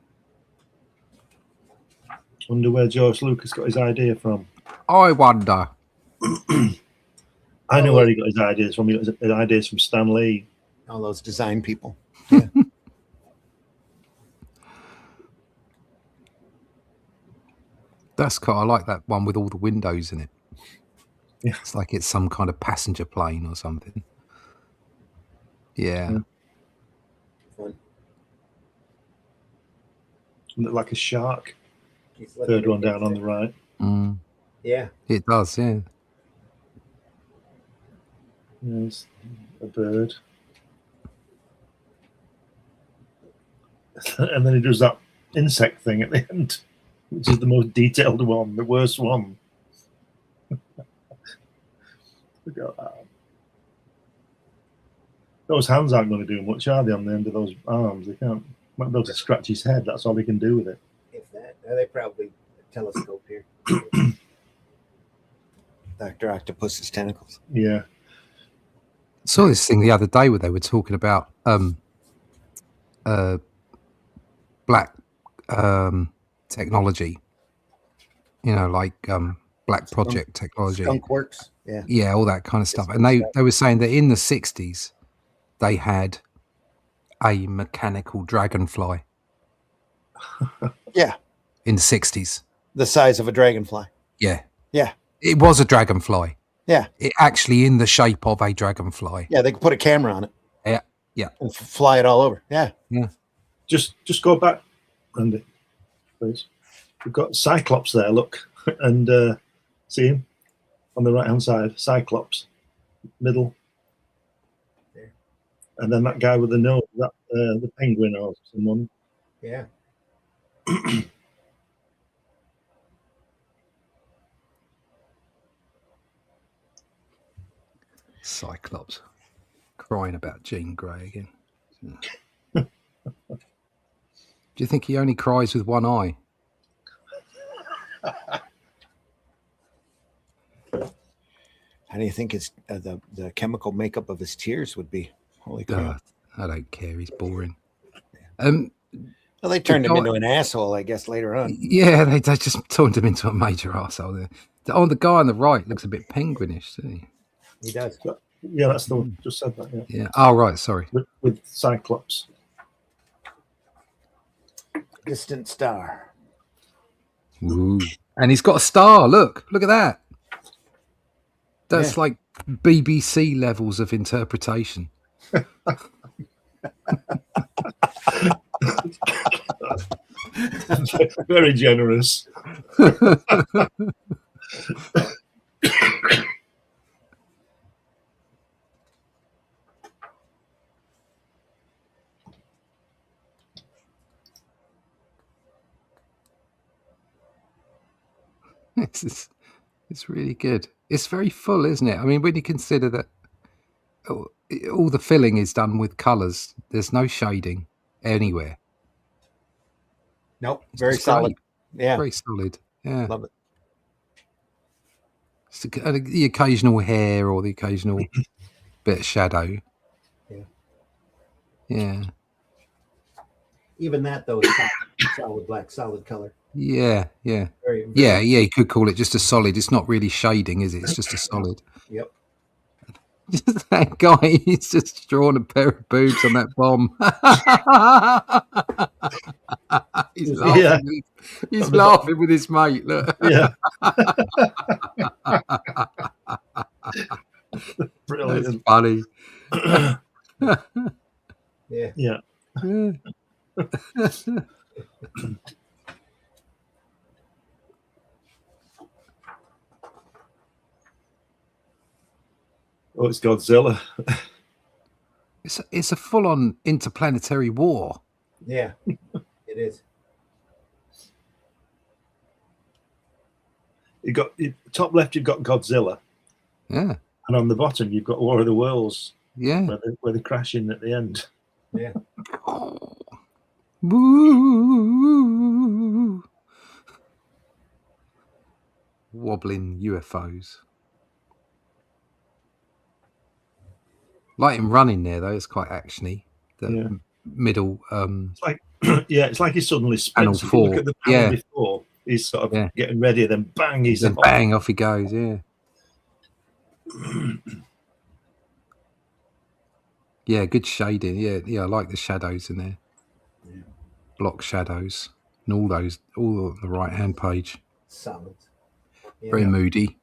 Wonder where George Lucas got his idea from.
I wonder.
I know where he got his ideas from. He got his ideas from Stan Lee.
All those design people. Yeah.
That's cool. I like that one with all the windows in it.
Yeah.
It's like it's some kind of passenger plane or something. Yeah.
Yeah.
Fun.
Look like a shark.
He's looking
Third
at
one
this
down on the
thing.
right.
Mm.
Yeah.
It does, yeah.
There's a bird. And then he does that insect thing at the end, which is the most detailed one, the worst one. Look at that. Those hands aren't going to do much, are they, on the end of those arms? They can't. Might be able to scratch his head. That's all they can do with it.
If that, they probably telescope here. Dr. Octopus's tentacles.
Yeah.
Saw this thing the other day where they were talking about black technology. You know, like black project technology.
Skunk works. Yeah.
Yeah, all that kind of stuff. And they were saying that in the 60s they had a mechanical dragonfly.
Yeah.
In the 60s.
The size of a dragonfly.
Yeah.
Yeah.
It was a dragonfly.
Yeah.
It actually in the shape of a dragonfly.
Yeah. They could put a camera on it.
Yeah. Yeah.
And fly it all over. Yeah.
Yeah.
Just go back, Andy, please. We've got Cyclops there, look. And see him on the right-hand side. Cyclops. Middle.
There.
And then that guy with the nose, that the penguin or someone.
Yeah.
Cyclops. Crying about Jean Grey again. Do you think he only cries with one eye?
How do you think his the chemical makeup of his tears would be? Holy crap!
I don't care. He's boring.
Well, they turned him into an asshole, I guess, later on.
Yeah, they just turned him into a major arsehole there. The guy on the right looks a bit penguinish, too.
He does.
Yeah, that's the one. Just said that. Yeah.
Yeah. Oh, right. Sorry.
With Cyclops.
Distant star.
Ooh. And he's got a star. Look at that. That's like BBC levels of interpretation.
Very generous.
It's really good. It's very full, isn't it? I mean, when you consider that all the filling is done with colours, there's no shading anywhere.
Nope. Very
It's
solid.
great.
Yeah.
Very solid. Yeah.
Love it.
It's the occasional hair or the occasional bit of shadow.
Yeah.
Yeah.
Even that, though, is solid black, solid color.
Yeah. Yeah.
Very, very
Yeah. Yeah. You could call it just a solid. It's not really shading, is it? It's just a solid.
Yep.
Just that guy, he's just drawn a pair of boobs on that bomb. He's laughing.
Yeah.
He's laughing with his mate. Look.
Yeah.
That's
Brilliant.
funny.
Yeah.
Yeah. Oh, it's Godzilla.
It's a full-on interplanetary war.
Yeah, it is.
You got top left. You've got Godzilla,
Yeah,
and on the bottom you've got War of the Worlds,
yeah.
where they crash in at the end.
Yeah.
Woo. Wobbling UFOs. Like him running there though, it's quite actiony. The middle
It's like it's like he suddenly
Panel
spins. If you look
4.
at the panel
Yeah.
before, he's sort of
Yeah.
getting ready, then bang, he's
then
off.
bang, off he goes. Yeah. Yeah, good shading. Yeah, I like the shadows in there.
Yeah.
Block shadows and all on the right hand page.
Solid. Yeah.
Very moody.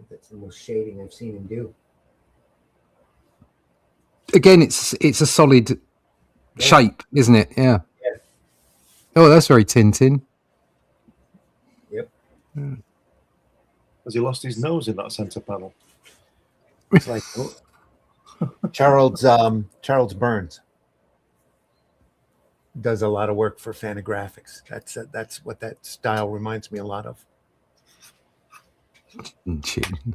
That's the most shading I've seen him do.
Again, it's a solid shape, isn't it? Yeah.
Yeah.
Oh, that's very Tintin.
Yep.
Has he lost his nose in that centre panel?
It's like Charles Burns does a lot of work for Fantagraphics. That's what that style reminds me a lot of.
Chin.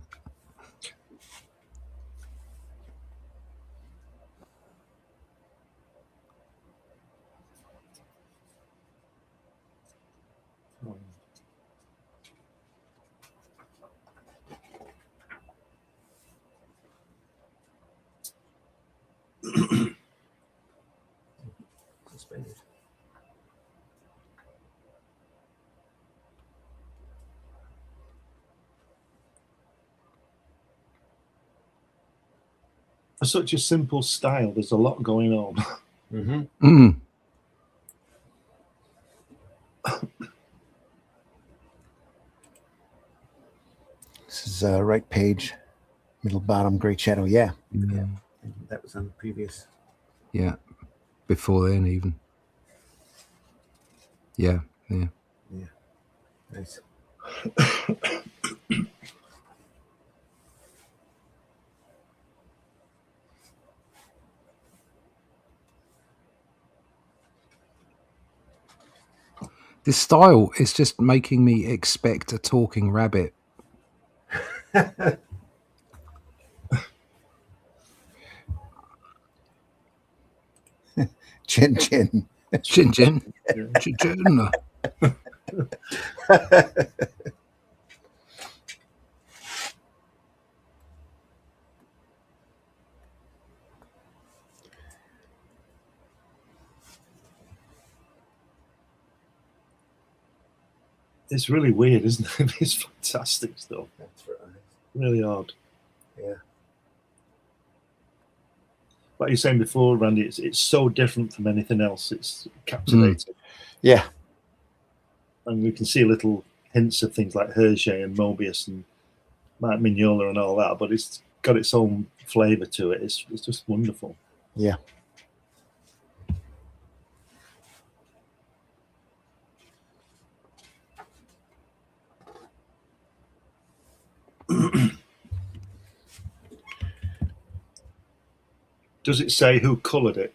Suspenders.
For such a simple style, there's a lot going on.
Mm-hmm.
Mm.
This is right page, middle bottom, great shadow. Yeah.
Yeah.
That was on the previous.
Yeah. Before then, even. Yeah.
Yeah. Nice.
This style is just making me expect a talking rabbit.
Chin chin.
Chin chin. Chin chin.
It's really weird, isn't it? It's fantastic stuff.
That's for eyes.
Really odd.
Yeah.
Like you were saying before, Randy, it's so different from anything else. It's captivating.
Yeah.
And we can see little hints of things like Herge and Mobius and Mike Mignola and all that, but it's got its own flavour to it. It's just wonderful.
Yeah.
Does it say who coloured it?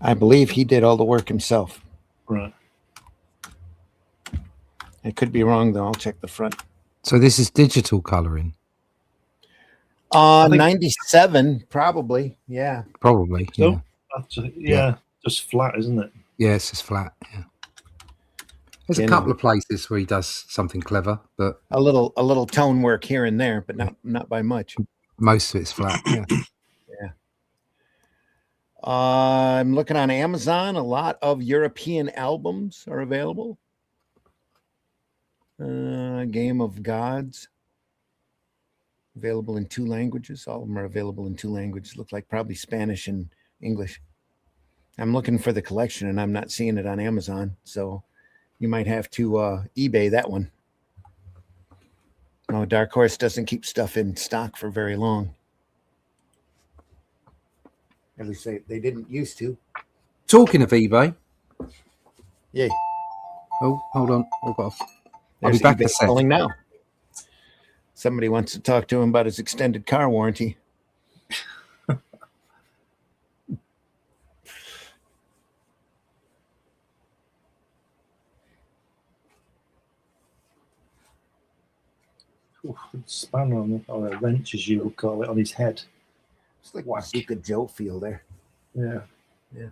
I believe he did all the work himself.
Right.
I could be wrong though. I'll check the front.
So this is digital colouring?
think-
97, probably. Yeah.
Probably.
So?
Yeah.
Just flat, isn't it?
Yeah, it's just flat. Yeah. There's
You
a
know.
couple of places where he does something clever, but
A little tone work here and there, but not by much.
most of it's flat. Yeah.
I'm looking on Amazon. A lot of European albums are available. Game of Gods. Available in 2 languages. All of them are available in 2 languages. Look like probably Spanish and English. I'm looking for the collection and I'm not seeing it on Amazon. So you might have to eBay that one. No, Dark Horse doesn't keep stuff in stock for very long. At least they didn't used to.
Talking of eBay.
Yeah.
Oh, hold on. I've got I'll be
There's
back in
eBay
a sec.
calling now. Somebody wants to talk to him about his extended car warranty.
Span on, or a wrench, as you would call it, on his head.
It's like
Whack.
Bazooka Joe feel there.
Yeah.
Yeah.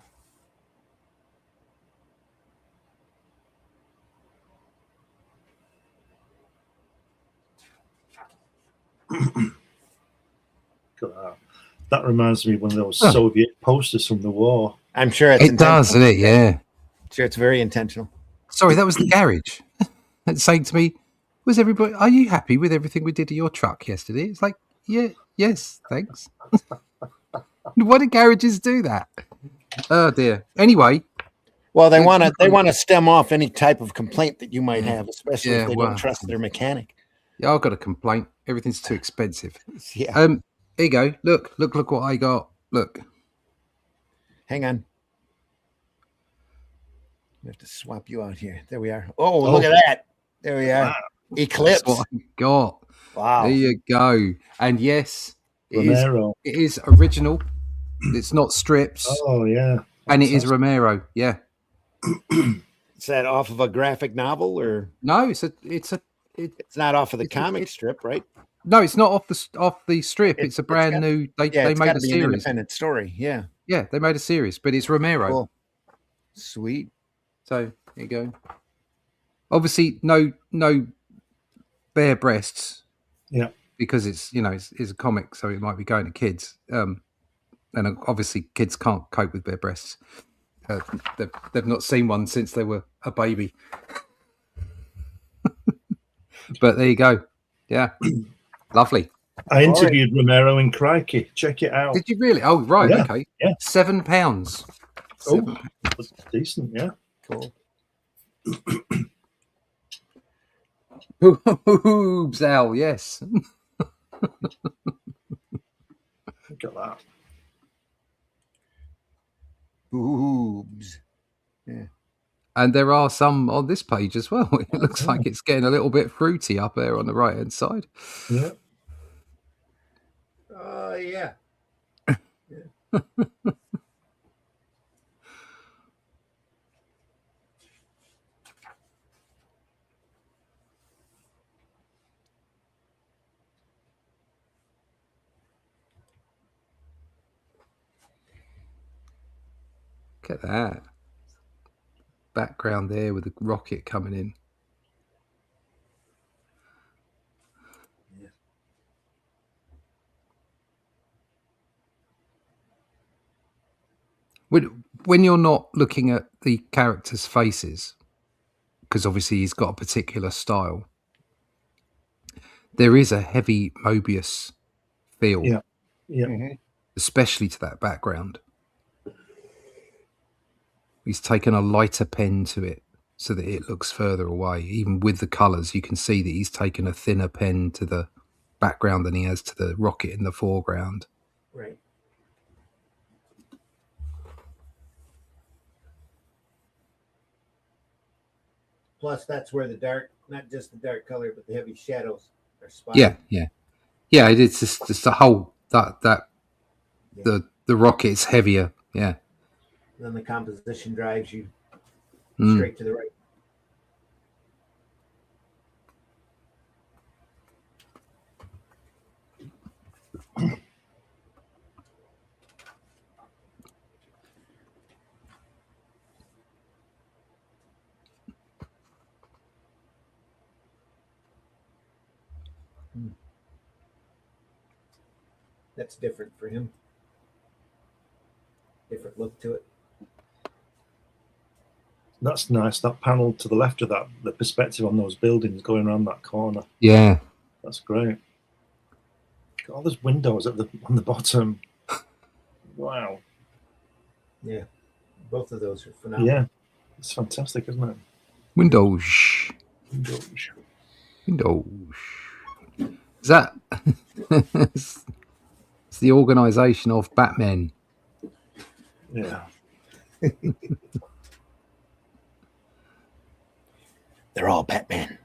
Look at that. That reminds me of one of those Soviet posters from the war.
I'm sure it's
It does,
intentional.
doesn't it? Yeah.
I'm sure it's very intentional.
Sorry, that was the garage. It's saying to me, "Was everybody? Are you happy with everything we did to your truck yesterday?" It's like, yeah, yes, thanks. Why do garages do that? Oh dear. Anyway,
Well, they want to stem off any type of complaint that you might have, especially
Yeah,
if they
well,
don't trust their mechanic.
yeah, I've got a complaint. Everything's too expensive.
Yeah.
Here you go. Look what I got. Look.
Hang on. We have to swap you out here. There we are. Oh, look at that. There we are.
Wow.
Eclipse.
That's what I got.
Wow.
There you go. And yes,
Romero.
it is original. It's not strips.
Oh, yeah.
And it is Romero. Yeah.
Is that off of a graphic novel or
No, it's
not off of the comic strip, right?
no, it's not off the strip. It's a brand new. They
It's
made
gotta
a
be an
series.
independent story. Yeah.
Yeah, they made a series, but it's Romero.
Cool. Sweet.
So there you go. Obviously, no bare breasts.
Yeah.
Because it's it's a comic, so it might be going to kids. And obviously, kids can't cope with bare breasts. They've not seen one since they were a baby. But there you go. Yeah, lovely.
I interviewed Romero in Crikey. Check it out.
Did you really? Oh, right.
Yeah,
Okay.
yeah.
£7.
Oh, that's decent. Yeah.
Cool.
Boobs, Al. Yes.
Look at that.
Boobs. Yeah.
And there are some on this page as well. It looks like it's getting a little bit fruity up there on the right hand side.
Yeah.
Yeah.
Look at that background there with the rocket coming in. When you're not looking at the characters' faces, because obviously he's got a particular style, there is a heavy Mobius feel,
Yeah. Yeah.
Mm-hmm.
especially to that background. He's taken a lighter pen to it so that it looks further away. Even with the colours, you can see that he's taken a thinner pen to the background than he has to the rocket in the foreground.
Right. Plus, that's where the dark, not just the dark color, but the heavy shadows are spotted.
Yeah. It's just the whole the rocket's heavier. Yeah.
Then the composition drives you
Mm.
straight to the right. That's different for him. Different look to it.
That's nice. That panel to the left of that, the perspective on those buildings going around that corner.
Yeah.
That's great. Got all those windows on the bottom. Wow.
Yeah. Both of those are phenomenal.
Yeah. It's fantastic, isn't it?
Windows. Is that? It's the organisation of Batman.
Yeah.
They're all Batman.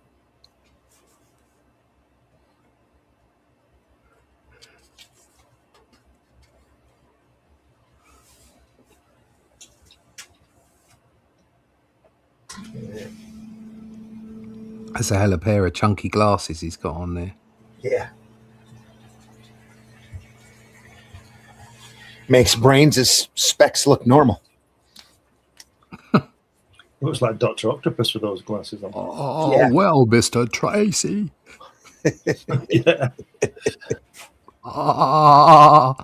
That's a hell of a pair of chunky glasses he's got on there.
Yeah. Makes Brains' specs look normal.
Looks like Dr. Octopus with those glasses on.
Oh,
Yeah.
well, Mr. Tracy.
Yeah.
Ah.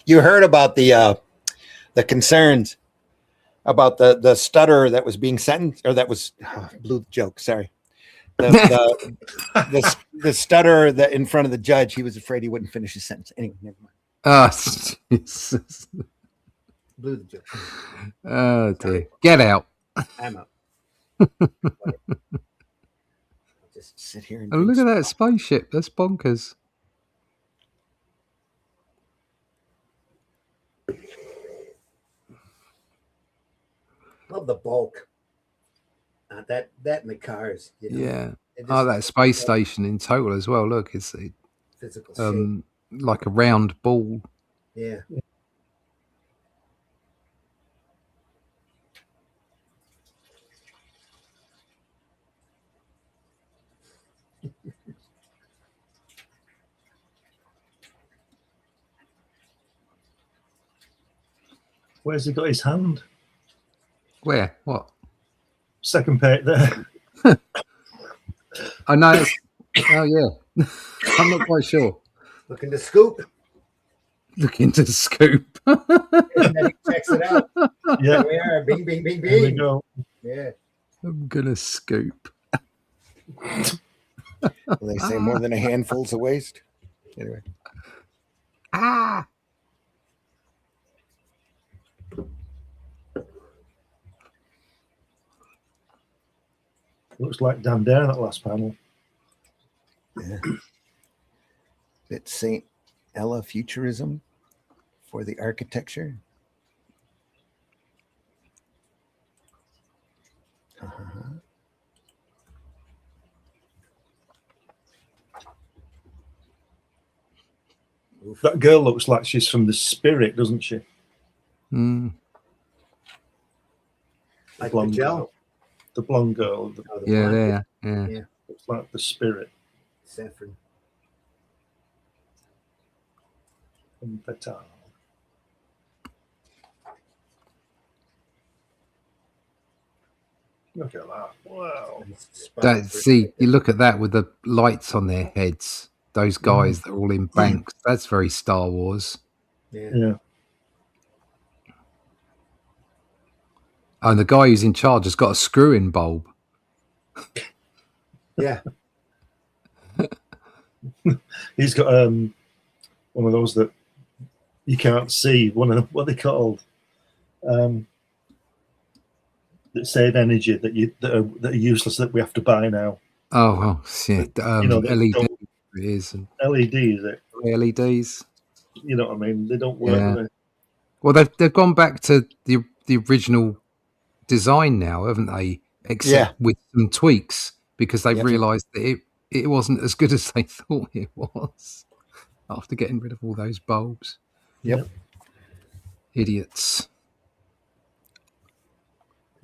You heard about the concerns about the stutterer that was being sentenced, or that was blew the joke. Sorry, the stutterer that in front of the judge. He was afraid he wouldn't finish his sentence. Anyway, never mind.
Oh, Jesus.
Blew the joke.
Oh, dear. Get out.
I'm out. Just sit here and
Oh, look at that spaceship. That's bonkers.
Love the bulk. That and the cars. You know,
Yeah.
it
Oh,
just-
that space station in total as well. Look, it's
physical shape.
like a round ball.
Yeah.
Where's he got his hand?
Where? What?
Second page there.
I know. Oh, yeah. I'm not quite sure.
Looking to scoop.
Looking to scoop.
And then he checks it out.
Yeah.
There we are. Bing, bing, bing,
There we
bing.
go.
Yeah.
I'm going to scoop.
They say more than a handful's a waste. Anyway.
Ah.
Looks like Dan Dare in that last panel.
Yeah. It's St. Ella Futurism for the architecture.
That girl looks like she's from the Spirit, doesn't she?
Mm.
Like the
blonde
gel.
girl. The blonde girl.
Oh, the
Yeah,
blonde.
there. Yeah.
Yeah.
Looks like the Spirit.
Saffron.
From Petal. Look at that. Wow.
That, see, you look at that with the lights on their heads. Those guys that are all in banks. That's very Star Wars.
Yeah.
Yeah.
Oh, and the guy who's in charge has got a screw-in bulb.
Yeah.
He's got one of those that you can't see. One of them, what are they called? That save energy that are useless that we have to buy now.
Oh, well, shit. LED it is. And
LED, is it?
LEDs.
You know what I mean? They don't work.
Yeah.
Do they?
Well, they've gone back to the original design now, haven't they? Except with some tweaks, because they've realised that it wasn't as good as they thought it was after getting rid of all those bulbs.
Yep.
Idiots.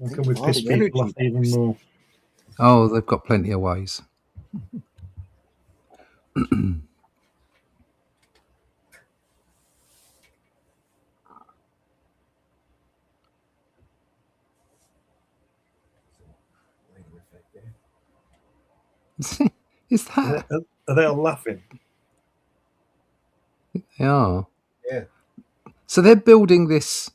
How can we
All
piss
the
people
energy
off even more?
Oh, they've got plenty of ways. Is that?
Are they all laughing?
They are.
Yeah.
So they're building this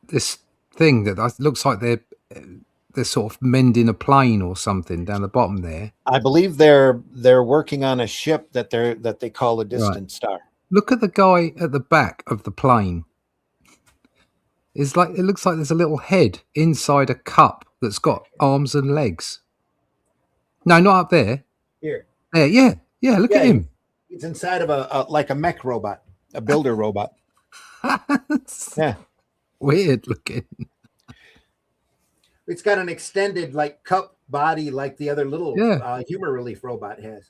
this thing that looks like they're sort of mending a plane or something down the bottom there.
I believe they're working on a ship that they call a distant star.
Look at the guy at the back of the plane. It looks like there's a little head inside a cup that's got arms and legs. No, not up there.
Here.
There, yeah. Look at him.
He's inside of a like a mech robot, a builder robot. Yeah.
Weird looking.
It's got an extended like cup body like the other little humor relief robot has.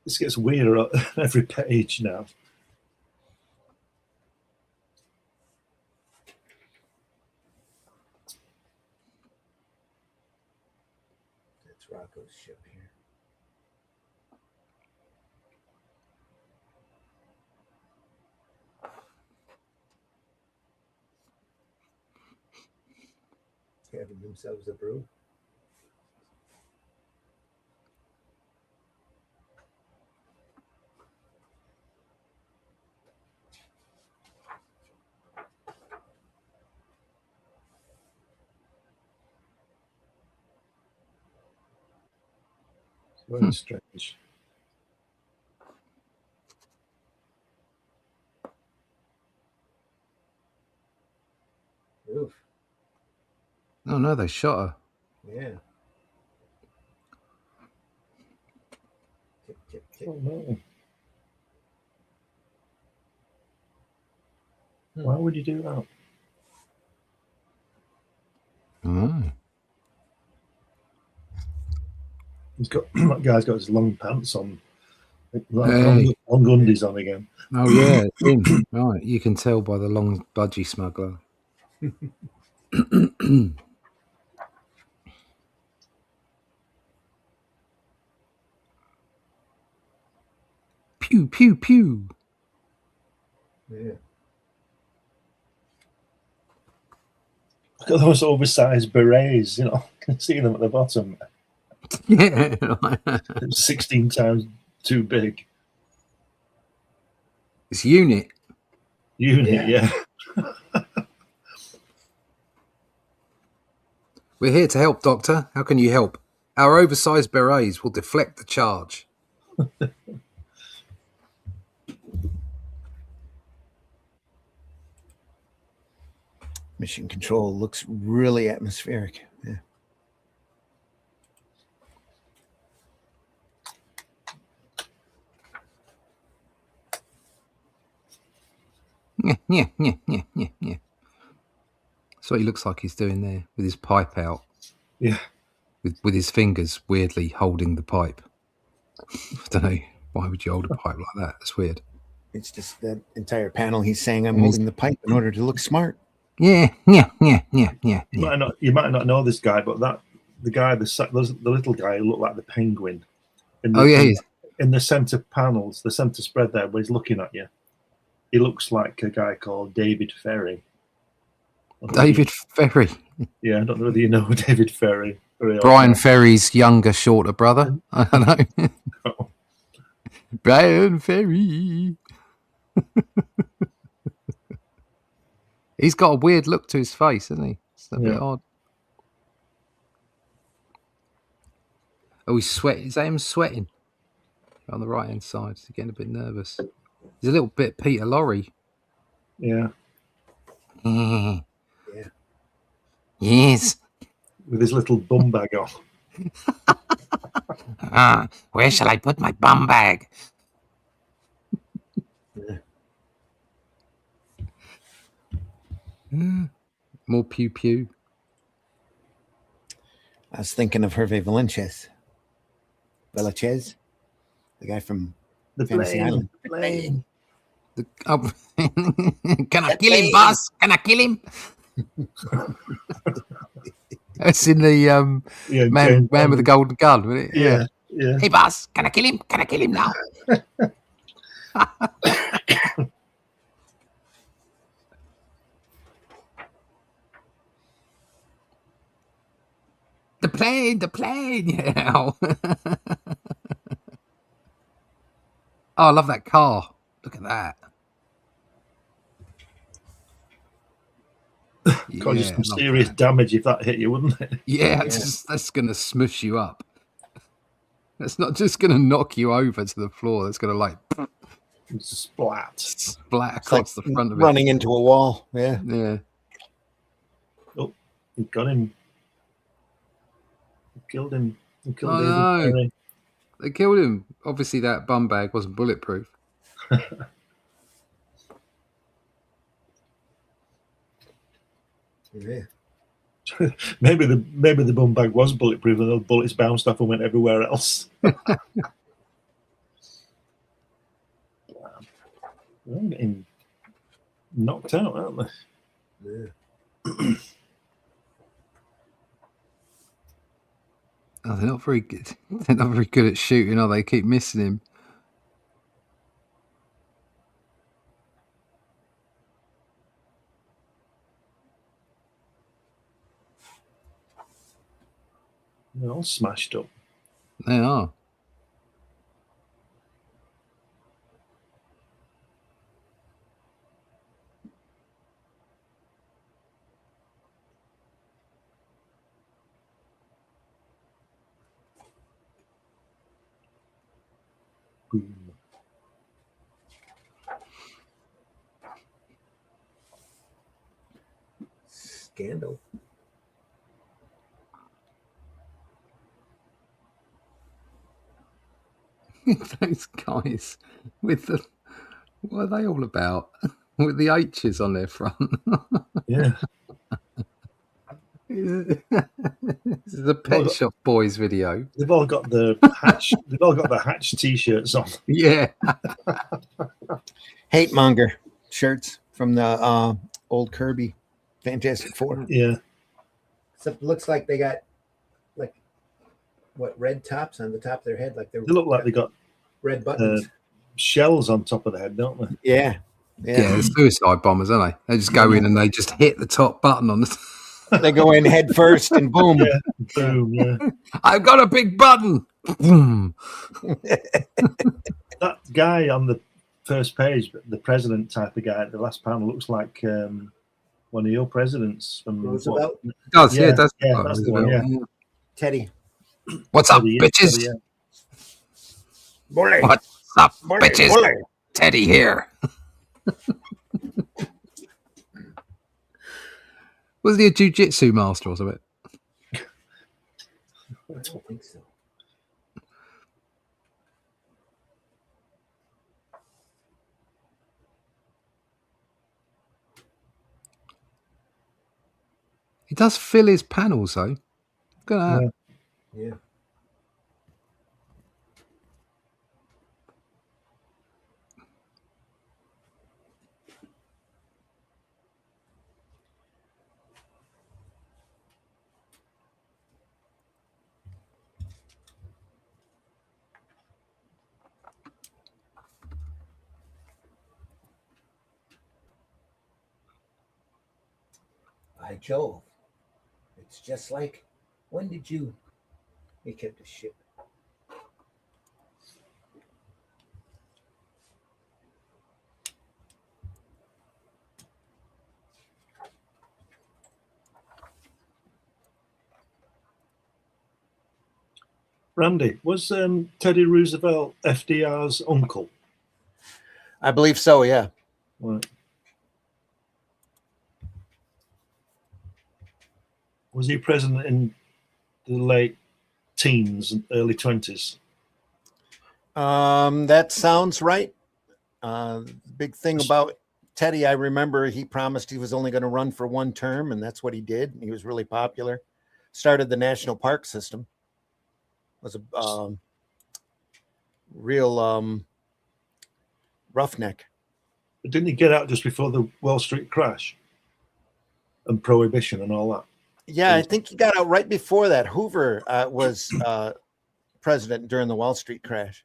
This gets weirder on every page now.
That's Rocco's ship here. Having themselves a brew.
Very strange.
Oof.
Oh no, they shot her.
Yeah. Tick, tick, tick.
Oh no. Why would you do that?
Oh.
He's got that guy's got his long pants on,
Hey.
long undies on again.
Oh yeah, it's him. Right, you can tell by the long budgie smuggler. Pew pew pew.
Yeah.
Look at those oversized berets. You know, I can see them at the bottom.
Yeah.
16 times too big.
It's unit.
Unit, yeah.
We're here to help, Doctor. How can you help? Our oversized berets will deflect the charge.
Mission control looks really atmospheric. Yeah.
Yeah. That's what he looks like he's doing there with his pipe out.
Yeah.
With his fingers weirdly holding the pipe. I don't know. Why would you hold a pipe like that? That's weird.
It's just that entire panel. He's saying, "I'm
And
holding the pipe in order to look smart."
Yeah.
You might not know this guy, but the little guy who looked like the penguin. In the center panels, the center spread there, where he's looking at you. He looks like a guy called David Ferry.
David Ferry.
Yeah, I don't know whether you know David Ferry.
Brian Ferry's younger, shorter brother. I don't know.
Oh.
Brian Ferry. He's got a weird look to his face, hasn't he? It's a bit odd. Oh, he's sweating. Is that him sweating? On the right-hand side. He's getting a bit nervous. He's a little bit Peter Lorre.
Yeah.
Yeah.
Yes.
With his little bum bag on.
Where shall I put my bum bag? More pew pew.
I was thinking of Herve Velasquez, the guy from
The
Fantasy Island.
plane.
Can I kill him, boss? Can I kill him? That's in the man with the golden gun, wasn't it?
Yeah.
Hey, boss, can I kill him? Can I kill him now? The plane, yeah. Oh, I love that car. Look at that.
Caused you some serious damage if that hit you, wouldn't it?
Yeah, that's going to smush you up. That's not just going to knock you over to the floor. That's going to splat across the front of it.
Running into a wall. Yeah.
Yeah.
Oh, he got him. He killed him. They killed
Oh,
David
no.
Perry.
They killed him. Obviously, that bum bag wasn't bulletproof.
Yeah.
Maybe the bum bag was bulletproof and the bullets bounced off and went everywhere else. They're getting knocked out, aren't they?
Yeah.
Oh, they're not very good. They're not very good at shooting, are they? Keep missing him.
They're all smashed up.
They are.
Boom.
Scandal.
Those guys with the, what are they all about? With the H's on their front.
Yeah.
This is a Pet Shop Boys video.
They've all got the hatch. They've all got the hatch T-shirts on.
Yeah.
Hate monger shirts from the old Kirby Fantastic Four.
Yeah.
Except it looks like they got like what red tops on the top of their head, like
They look like they got
red buttons.
shells on top of the head, don't they?
Yeah.
Yeah, they're suicide bombers, aren't they? They just go in and they just hit the top button on the.
They go in head first and boom.
Yeah. Boom. Yeah.
I've got a big button. Boom.
That guy on the first page, the president type of guy at the last panel, looks like one of your presidents from
Roosevelt?
It does, yeah, it does.
Yeah, that's the one, yeah.
Teddy.
What's up,
Teddy,
bitches?
Teddy, yeah.
Bully.
What's up,
Bully,
bitches?
bully.
Teddy here. Was he a jiu-jitsu master or something?
I don't think so.
He does fill his panels, though. Look at that.
Yeah.
Yeah. By Jove. It's just like, when did you kept a ship?
Randy, was Teddy Roosevelt FDR's uncle?
I believe so, yeah.
Right. Was he president in the late teens and early 20s?
That sounds right. Big thing about Teddy, I remember he promised he was only going to run for one term, and that's what he did. He was really popular. Started the national park system. Was a real roughneck.
But didn't he get out just before the Wall Street crash and prohibition and all that?
Yeah, I think he got out right before that. Hoover was president during the Wall Street crash.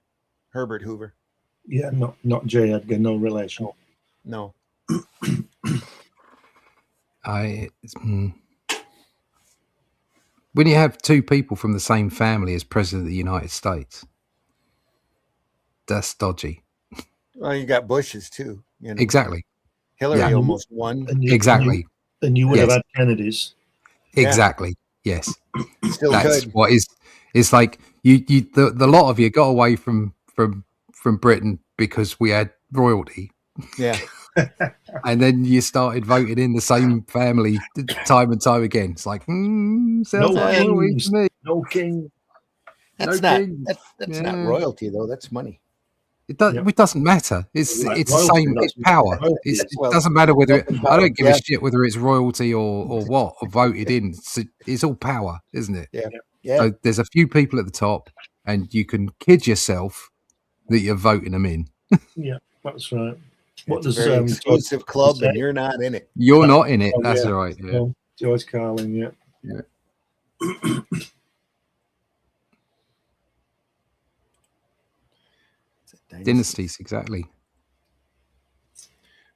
Herbert Hoover.
Yeah, not J. Edgar, no relation.
No.
When you have two people from the same family as president of the United States, that's dodgy.
Well, you got Bushes too. You know.
Exactly.
Hillary
Yeah.
almost won.
Exactly.
And you would have
Yes.
had Kennedy's.
Exactly. Yes.
Still
That's
good.
what is. It's like the lot of you got away from Britain because we had royalty,
Yeah.
and then you started voting in the same family time and time again. It's like sounds
No
like royalty
kings.
to me.
No king.
That's
No
not
jeans.
that's not
Yeah.
royalty though. That's money.
It doesn't matter. It's
Like
it's the
royalty,
same.
not
It's power.
royalty.
It
Well,
doesn't matter whether
wealth and
I
power,
don't give
yeah.
a shit whether it's royalty or what or voted in. It's all power, isn't it?
Yeah. Yeah.
So there's a few people at the top, and you can kid yourself that you're voting them in.
Yeah, that's right. What
It's a
does
very exclusive club,
say?
and you're not in it.
You're not in it.
Oh,
That's
yeah.
right. Yeah.
No, George Carlin, yeah.
Yeah.
It's a dynasty.
Dynasties, exactly.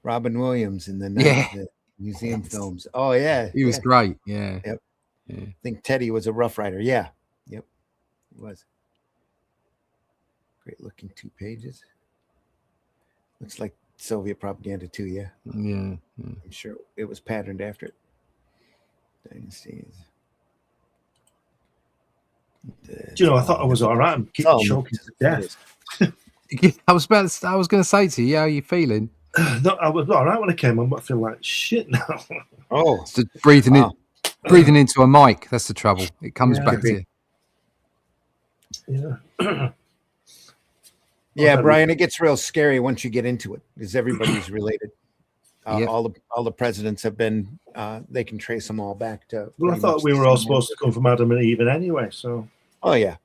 Robin Williams in the
Yeah.
the museum films. Oh yeah,
He was
yeah.
great. Yeah.
Yep.
Yeah.
I think Teddy was a Rough Rider. Yeah. Yep. He was. Great looking 2 pages. Looks like Soviet propaganda too, yeah.
Yeah.
I'm sure it was patterned after it. Dynasties.
Do you know, I thought I was all right. I'm keep choking to death.
I was going to say to you, how are you feeling?
No, I was all right when I came on, but I feel like shit now.
Oh,
It's just breathing
wow.
breathing into a mic. That's the trouble. It comes
Yeah.
back to you.
Yeah.
Yeah, Brian, it gets real scary once you get into it because everybody's related.
Yep.
All the presidents have been. They can trace them all back to.
Well, I
pretty
thought
much
we
the
were all
same
supposed to come from Adam and Eve anyway, so
Oh yeah,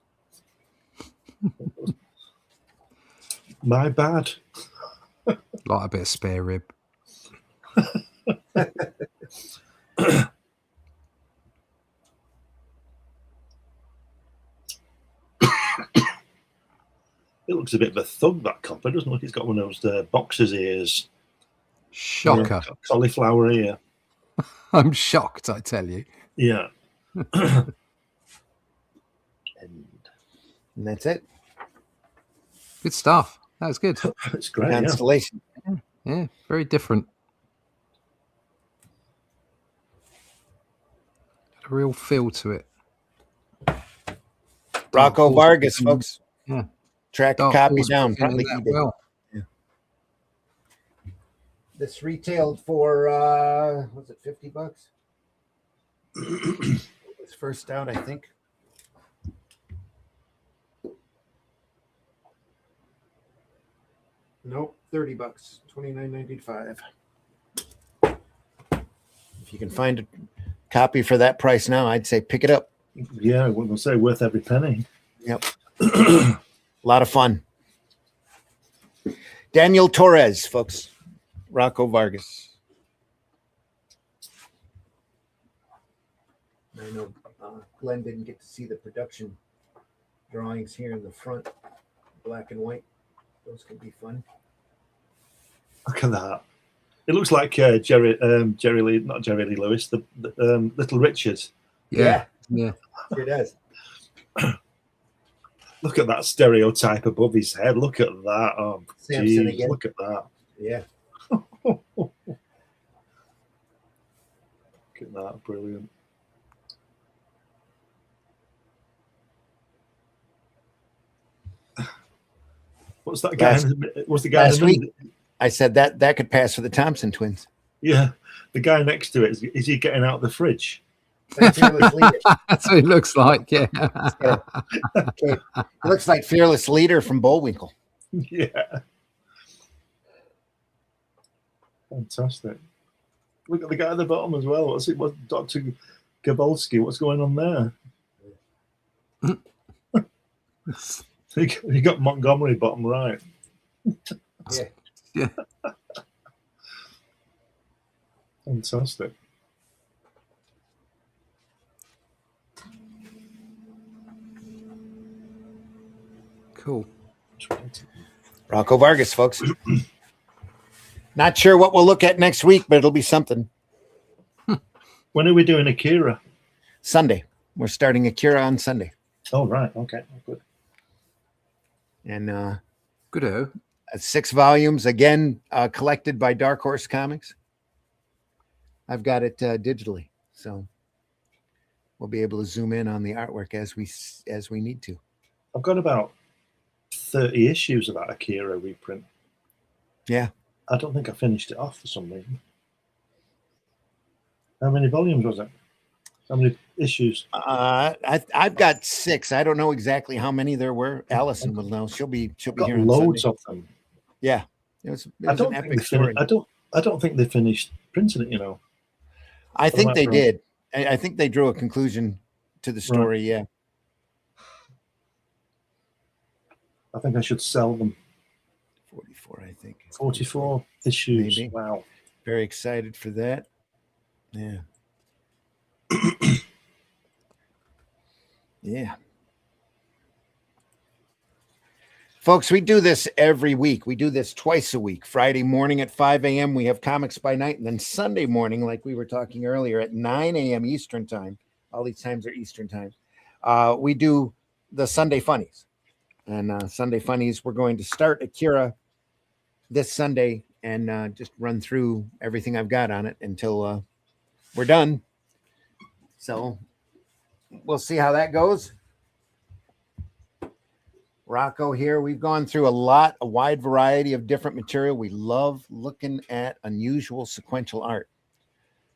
my bad.
Like a bit of spare rib.
It looks a bit of a thug, that copper, doesn't it? Look, he's got one of those boxer's ears.
Shocker.
Cauliflower ear.
I'm shocked, I tell you.
Yeah.
and that's it.
Good stuff. That was good.
It's great. Yeah.
Constellation.
Yeah, very different. A real feel to it.
Rocco
Dark Horse
Vargas,
put in-
folks.
Yeah.
Track a
Dark
copy
Horse
down.
put in
Probably
that
eBay.
well.
This retailed for was it $50? It was first out, I think. Nope, $30, $29.95. If you can find a copy for that price now, I'd say pick it up.
Yeah, I wouldn't say worth every penny.
Yep. A lot of fun. Daniel Torres, folks. Rocco Vargas. I know Glenn didn't get to see the production drawings here in the front, black and white. Those could be fun.
Look at that. It looks like Jerry Lee, not Jerry Lee Lewis, the Little Richard.
Yeah.
Sure does.
Look at that stereotype above his head. Look at that. Oh,
Samson
geez,
again.
look at that.
Yeah.
Look at that. Brilliant. What's that guy? What's the guy?
Last week, I said that could pass for the Thompson twins.
Yeah, the guy next to it. Is he getting out the fridge?
Fearless leader.
That's what it looks like. Yeah.
It looks like fearless leader from Bullwinkle.
Yeah. Fantastic. Look at the guy at the bottom as well. What's it? What Dr. Gabolski? What's going on there? You got Montgomery bottom right.
Yeah.
Yeah.
Fantastic.
Cool.
Rocco Vargas, folks. Not sure what we'll look at next week, but it'll be something.
When are we doing Akira?
Sunday. We're starting Akira on Sunday.
Oh, right. Okay. Good.
And
Good.
6 volumes, again, collected by Dark Horse Comics. I've got it digitally, so we'll be able to zoom in on the artwork as we need to.
I've got about 30 issues of that Akira reprint.
Yeah.
I don't think I finished it off for some reason. How many volumes was it? How many issues?
I've got 6. I don't know exactly how many there were. Allison will know. She'll be
Got
here on
loads
Sunday.
of them.
Yeah, it was
I
an
don't think
epic
they
story.
finished. I don't think they finished printing it. You know.
I think they
wrong.
did. I think they drew a conclusion to the story. Yeah.
I think I should sell them.
44, I think.
44 issues.
Maybe.
Wow.
Very excited for that. Yeah. Yeah. Folks, we do this every week. We do this twice a week. Friday morning at 5 a.m., we have Comics by Night. And then Sunday morning, like we were talking earlier, at 9 a.m. Eastern Time. All these times are Eastern Time. We do the Sunday Funnies. And Sunday Funnies, we're going to start Akira this Sunday and just run through everything I've got on it until we're done. So we'll see how that goes. Rocco here. We've gone through a wide variety of different material. We love looking at unusual sequential art.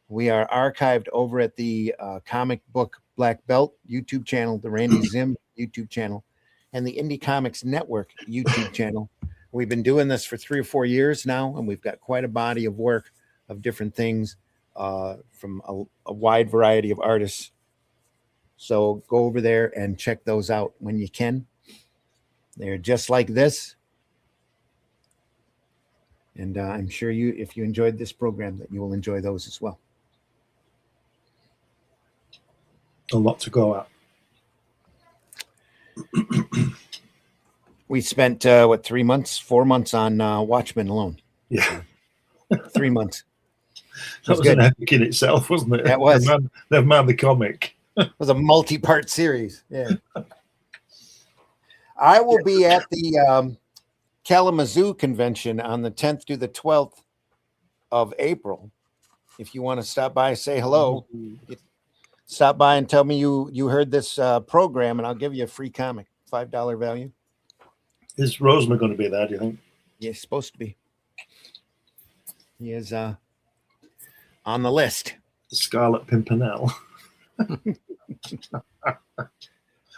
We are archived over at the Comic Book Black Belt YouTube channel, the Randy Zim YouTube channel, and the Indie Comics Network YouTube channel. We've been doing this for 3 or 4 years now, and we've got quite a body of work of different things from a wide variety of artists. So go over there and check those out when you can. They're just like this. And I'm sure if you enjoyed this program, that you will enjoy those as well.
A lot to go at.
We spent, 4 months on Watchmen alone.
Yeah.
3 months.
That was an epic in itself, wasn't it?
That was.
Never mind the comic.
It was a multi-part series. Yeah. I will be at the Kalamazoo convention on the 10th to the 12th of April. If you want to stop by, say hello. Stop by and tell me you heard this program, and I'll give you a free comic, $5 value.
Is Rosemary going to be there, do you think?
Yeah, he's supposed to be. He is on the list.
The Scarlet Pimpernel.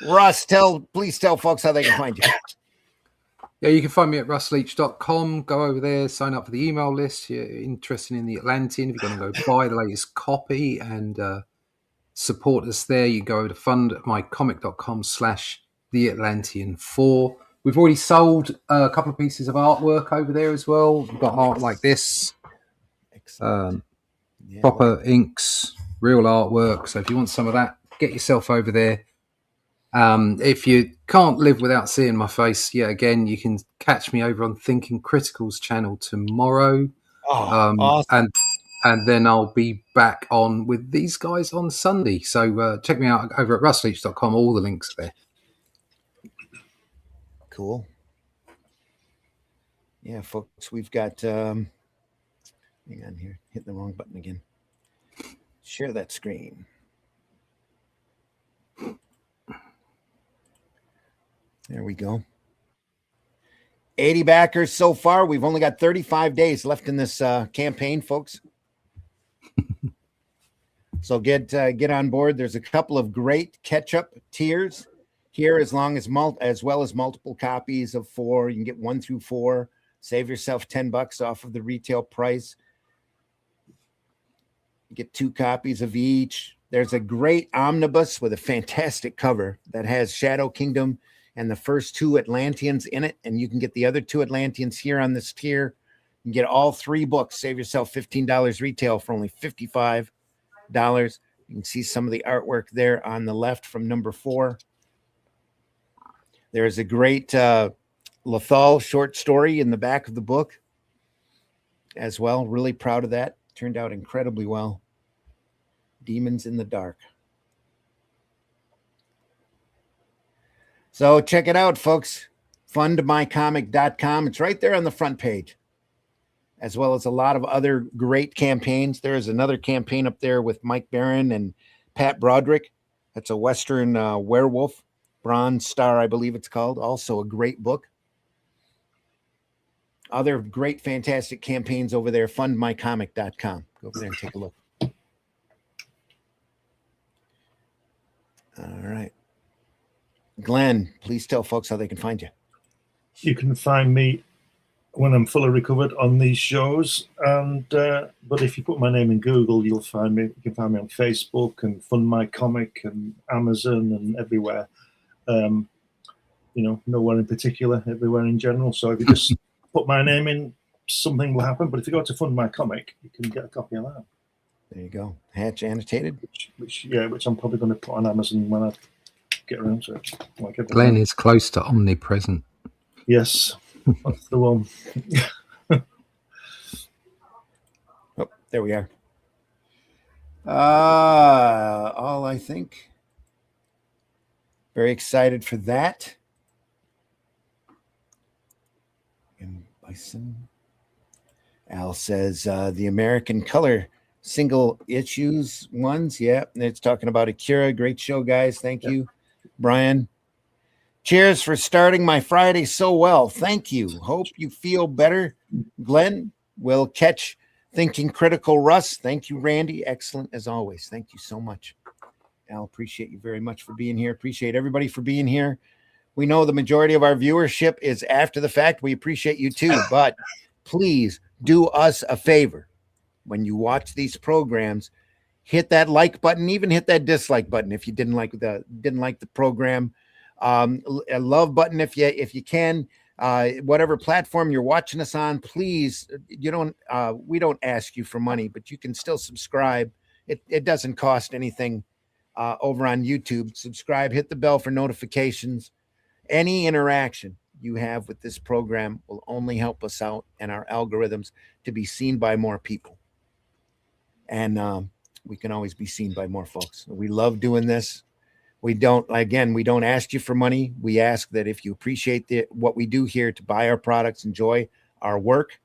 Russ, please tell folks how they can find you.
Yeah, you can find me at russleach.com. Go over there, sign up for the email list. You're interested in the Atlantean. If you're going to go buy the latest copy and support us there, you go over to fundmycomic.com/theatlantean4. We've already sold a couple of pieces of artwork over there as well. We've got art like this. Proper inks, real artwork. So if you want some of that, get yourself over there. If you can't live without seeing my face yet again, you can catch me over on Thinking Critical's channel tomorrow.
Awesome.
And then I'll be back on with these guys on Sunday. So check me out over at russleach.com. All the links are there.
Cool. Yeah, folks, we've got hang on here, hit the wrong button again. Share that screen. There we go. 80 backers so far. We've only got 35 days left in this campaign, folks. So get on board. There's a couple of great catch-up tiers here, as well as multiple copies of 4. You can get 1 through 4. Save yourself $10 off of the retail price. You get 2 copies of each. There's a great omnibus with a fantastic cover that has Shadow Kingdom and the first 2 Atlanteans in it, and you can get the other 2 Atlanteans here on this tier. You can get all 3 books. Save yourself $15 retail for only $55. You can see some of the artwork there on the left from number 4. There's a great Lethal short story in the back of the book as well. Really proud of that. Turned out incredibly well. Demons in the Dark. So check it out, folks. Fundmycomic.com. It's right there on the front page, as well as a lot of other great campaigns. There's another campaign up there with Mike Barron and Pat Broderick. That's a Western werewolf, Bronze Star, I believe it's called. Also a great book. Other great, fantastic campaigns over there, fundmycomic.com. Go over there and take a look. All right. Glenn, please tell folks how they can find you.
You can find me when I'm fully recovered on these shows, and but if you put my name in Google, you'll find me. You can find me on Facebook and Fund My Comic and Amazon and everywhere. Nowhere in particular, everywhere in general. So if you just put my name in, something will happen. But if you go to Fund My Comic, you can get a copy of that.
There you go. Hatch annotated.
Which I'm probably going to put on Amazon when I get around to it. Like
Glenn is close to omnipresent.
Yes, that's the one.
Oh, there we are. All I think. Very excited for that. And Bison. Al says the American Color single issues ones. Yeah, it's talking about Akira. Great show, guys. Thank you, Brian. Cheers for starting my Friday so well. Thank you. Hope you feel better. Glenn will catch Thinking Critical Russ. Thank you, Randy. Excellent as always. Thank you so much. Al, appreciate you very much for being here. Appreciate everybody for being here. We know the majority of our viewership is after the fact. We appreciate you too, but please do us a favor. When you watch these programs, hit that like button, even hit that dislike button if you didn't like the program. A love button if you can. Whatever platform you're watching us on, please. We don't ask you for money, but you can still subscribe. It doesn't cost anything. Over on YouTube, subscribe, hit the bell for notifications. Any interaction you have with this program will only help us out and our algorithms to be seen by more people. And we can always be seen by more folks. We love doing this. We don't ask you for money. We ask that if you appreciate what we do here, to buy our products, enjoy our work.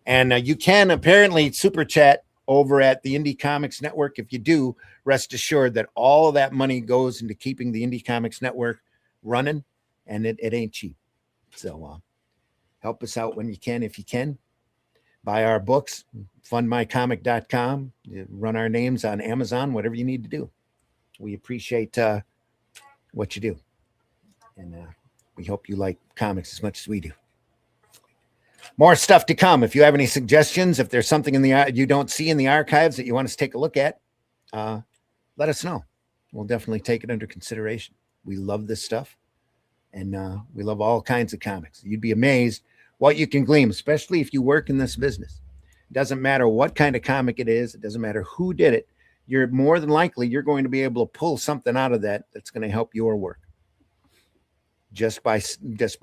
And you can apparently super chat over at the Indie Comics Network. If you do, rest assured that all of that money goes into keeping the Indie Comics Network running, and it ain't cheap. So help us out when you can, if you can. Buy our books, fundmycomic.com, run our names on Amazon, whatever you need to do. We appreciate what you do. And we hope you like comics as much as we do. More stuff to come. If you have any suggestions, if there's something you don't see in the archives that you want us to take a look at, let us know. We'll definitely take it under consideration. We love this stuff, and we love all kinds of comics. You'd be amazed what you can glean, especially if you work in this business. It doesn't matter what kind of comic it is. It doesn't matter who did it. You're more than likely, you're going to be able to pull something out of that that's going to help your work. Just by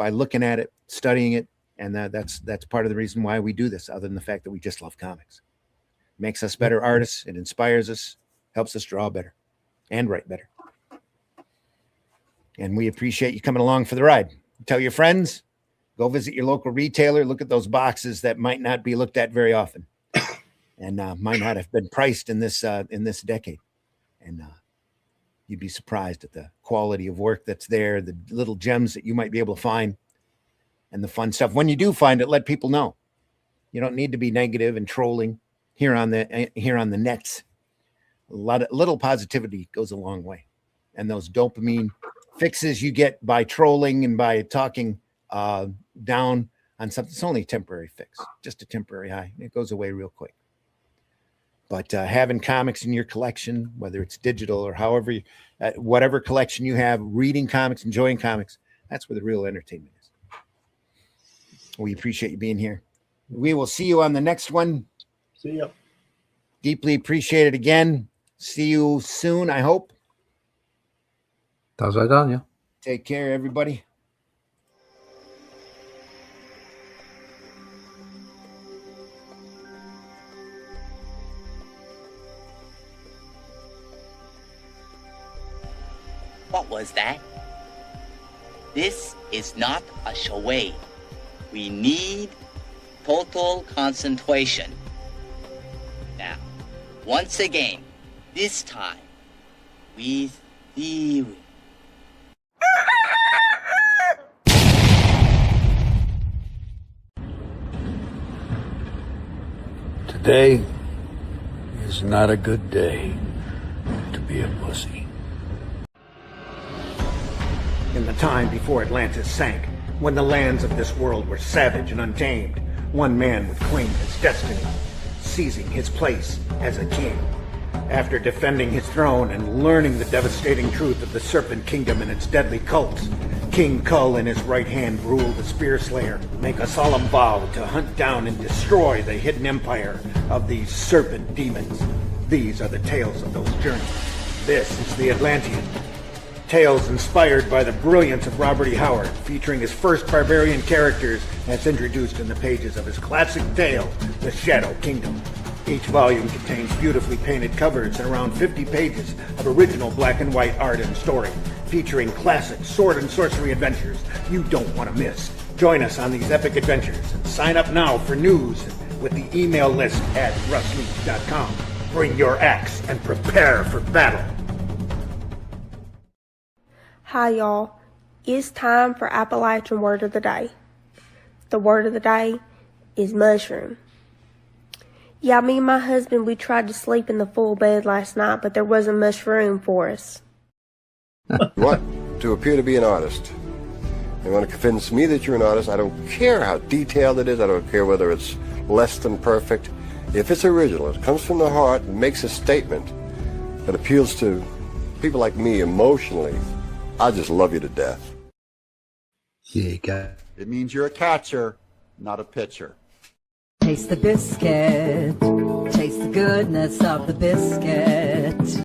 looking at it, studying it. And that's part of the reason why we do this, other than the fact that we just love comics. It makes us better artists. It inspires us, helps us draw better and write better. And we appreciate you coming along for the ride. Tell your friends, go visit your local retailer, look at those boxes that might not be looked at very often and might not have been priced in this decade. And you'd be surprised at the quality of work that's there, the little gems that you might be able to find. And the fun stuff. When you do find it, let people know. You don't need to be negative and trolling here on the nets. Little positivity goes a long way. And those dopamine fixes you get by trolling and by talking down on something, it's only a temporary fix, just a temporary high. It goes away real quick. But having comics in your collection, whether it's digital or however, whatever collection you have, reading comics, enjoying comics, that's where the real entertainment is. We appreciate you being here. We will see you on the next one.
See ya.
Deeply appreciate it again. See you soon, I hope.
Das war dann, ja.
Take care, everybody.
What was that? This is not a charade. We need total concentration. Now, once again, this time with theory.
Today is not a good day to be a pussy.
In the time before Atlantis sank, when the lands of this world were savage and untamed, one man would claim his destiny, seizing his place as a king. After defending his throne and learning the devastating truth of the Serpent Kingdom and its deadly cults, King Kull in his right hand ruled the Spear Slayer, make a solemn vow to hunt down and destroy the hidden empire of these serpent demons. These are the tales of those journeys. This is the Atlantean. Tales inspired by the brilliance of Robert E. Howard, featuring his first barbarian characters as introduced in the pages of his classic tale, The Shadow Kingdom. Each volume contains beautifully painted covers and around 50 pages of original black and white art and story, featuring classic sword and sorcery adventures you don't want to miss. Join us on these epic adventures and sign up now for news with the email list at russleach.com. Bring your axe and prepare for battle.
Hi y'all, it's time for Appalachian Word of the Day. The word of the day is mushroom. Yeah, me and my husband, we tried to sleep in the full bed last night, but there wasn't much room for us.
You want to appear to be an artist. You want to convince me that you're an artist. I don't care how detailed it is. I don't care whether it's less than perfect. If it's original, it comes from the heart, and makes a statement that appeals to people like me emotionally, I just love you to death.
There you go.
It means you're a catcher, not a pitcher.
Taste the biscuit. Taste the goodness of the biscuit.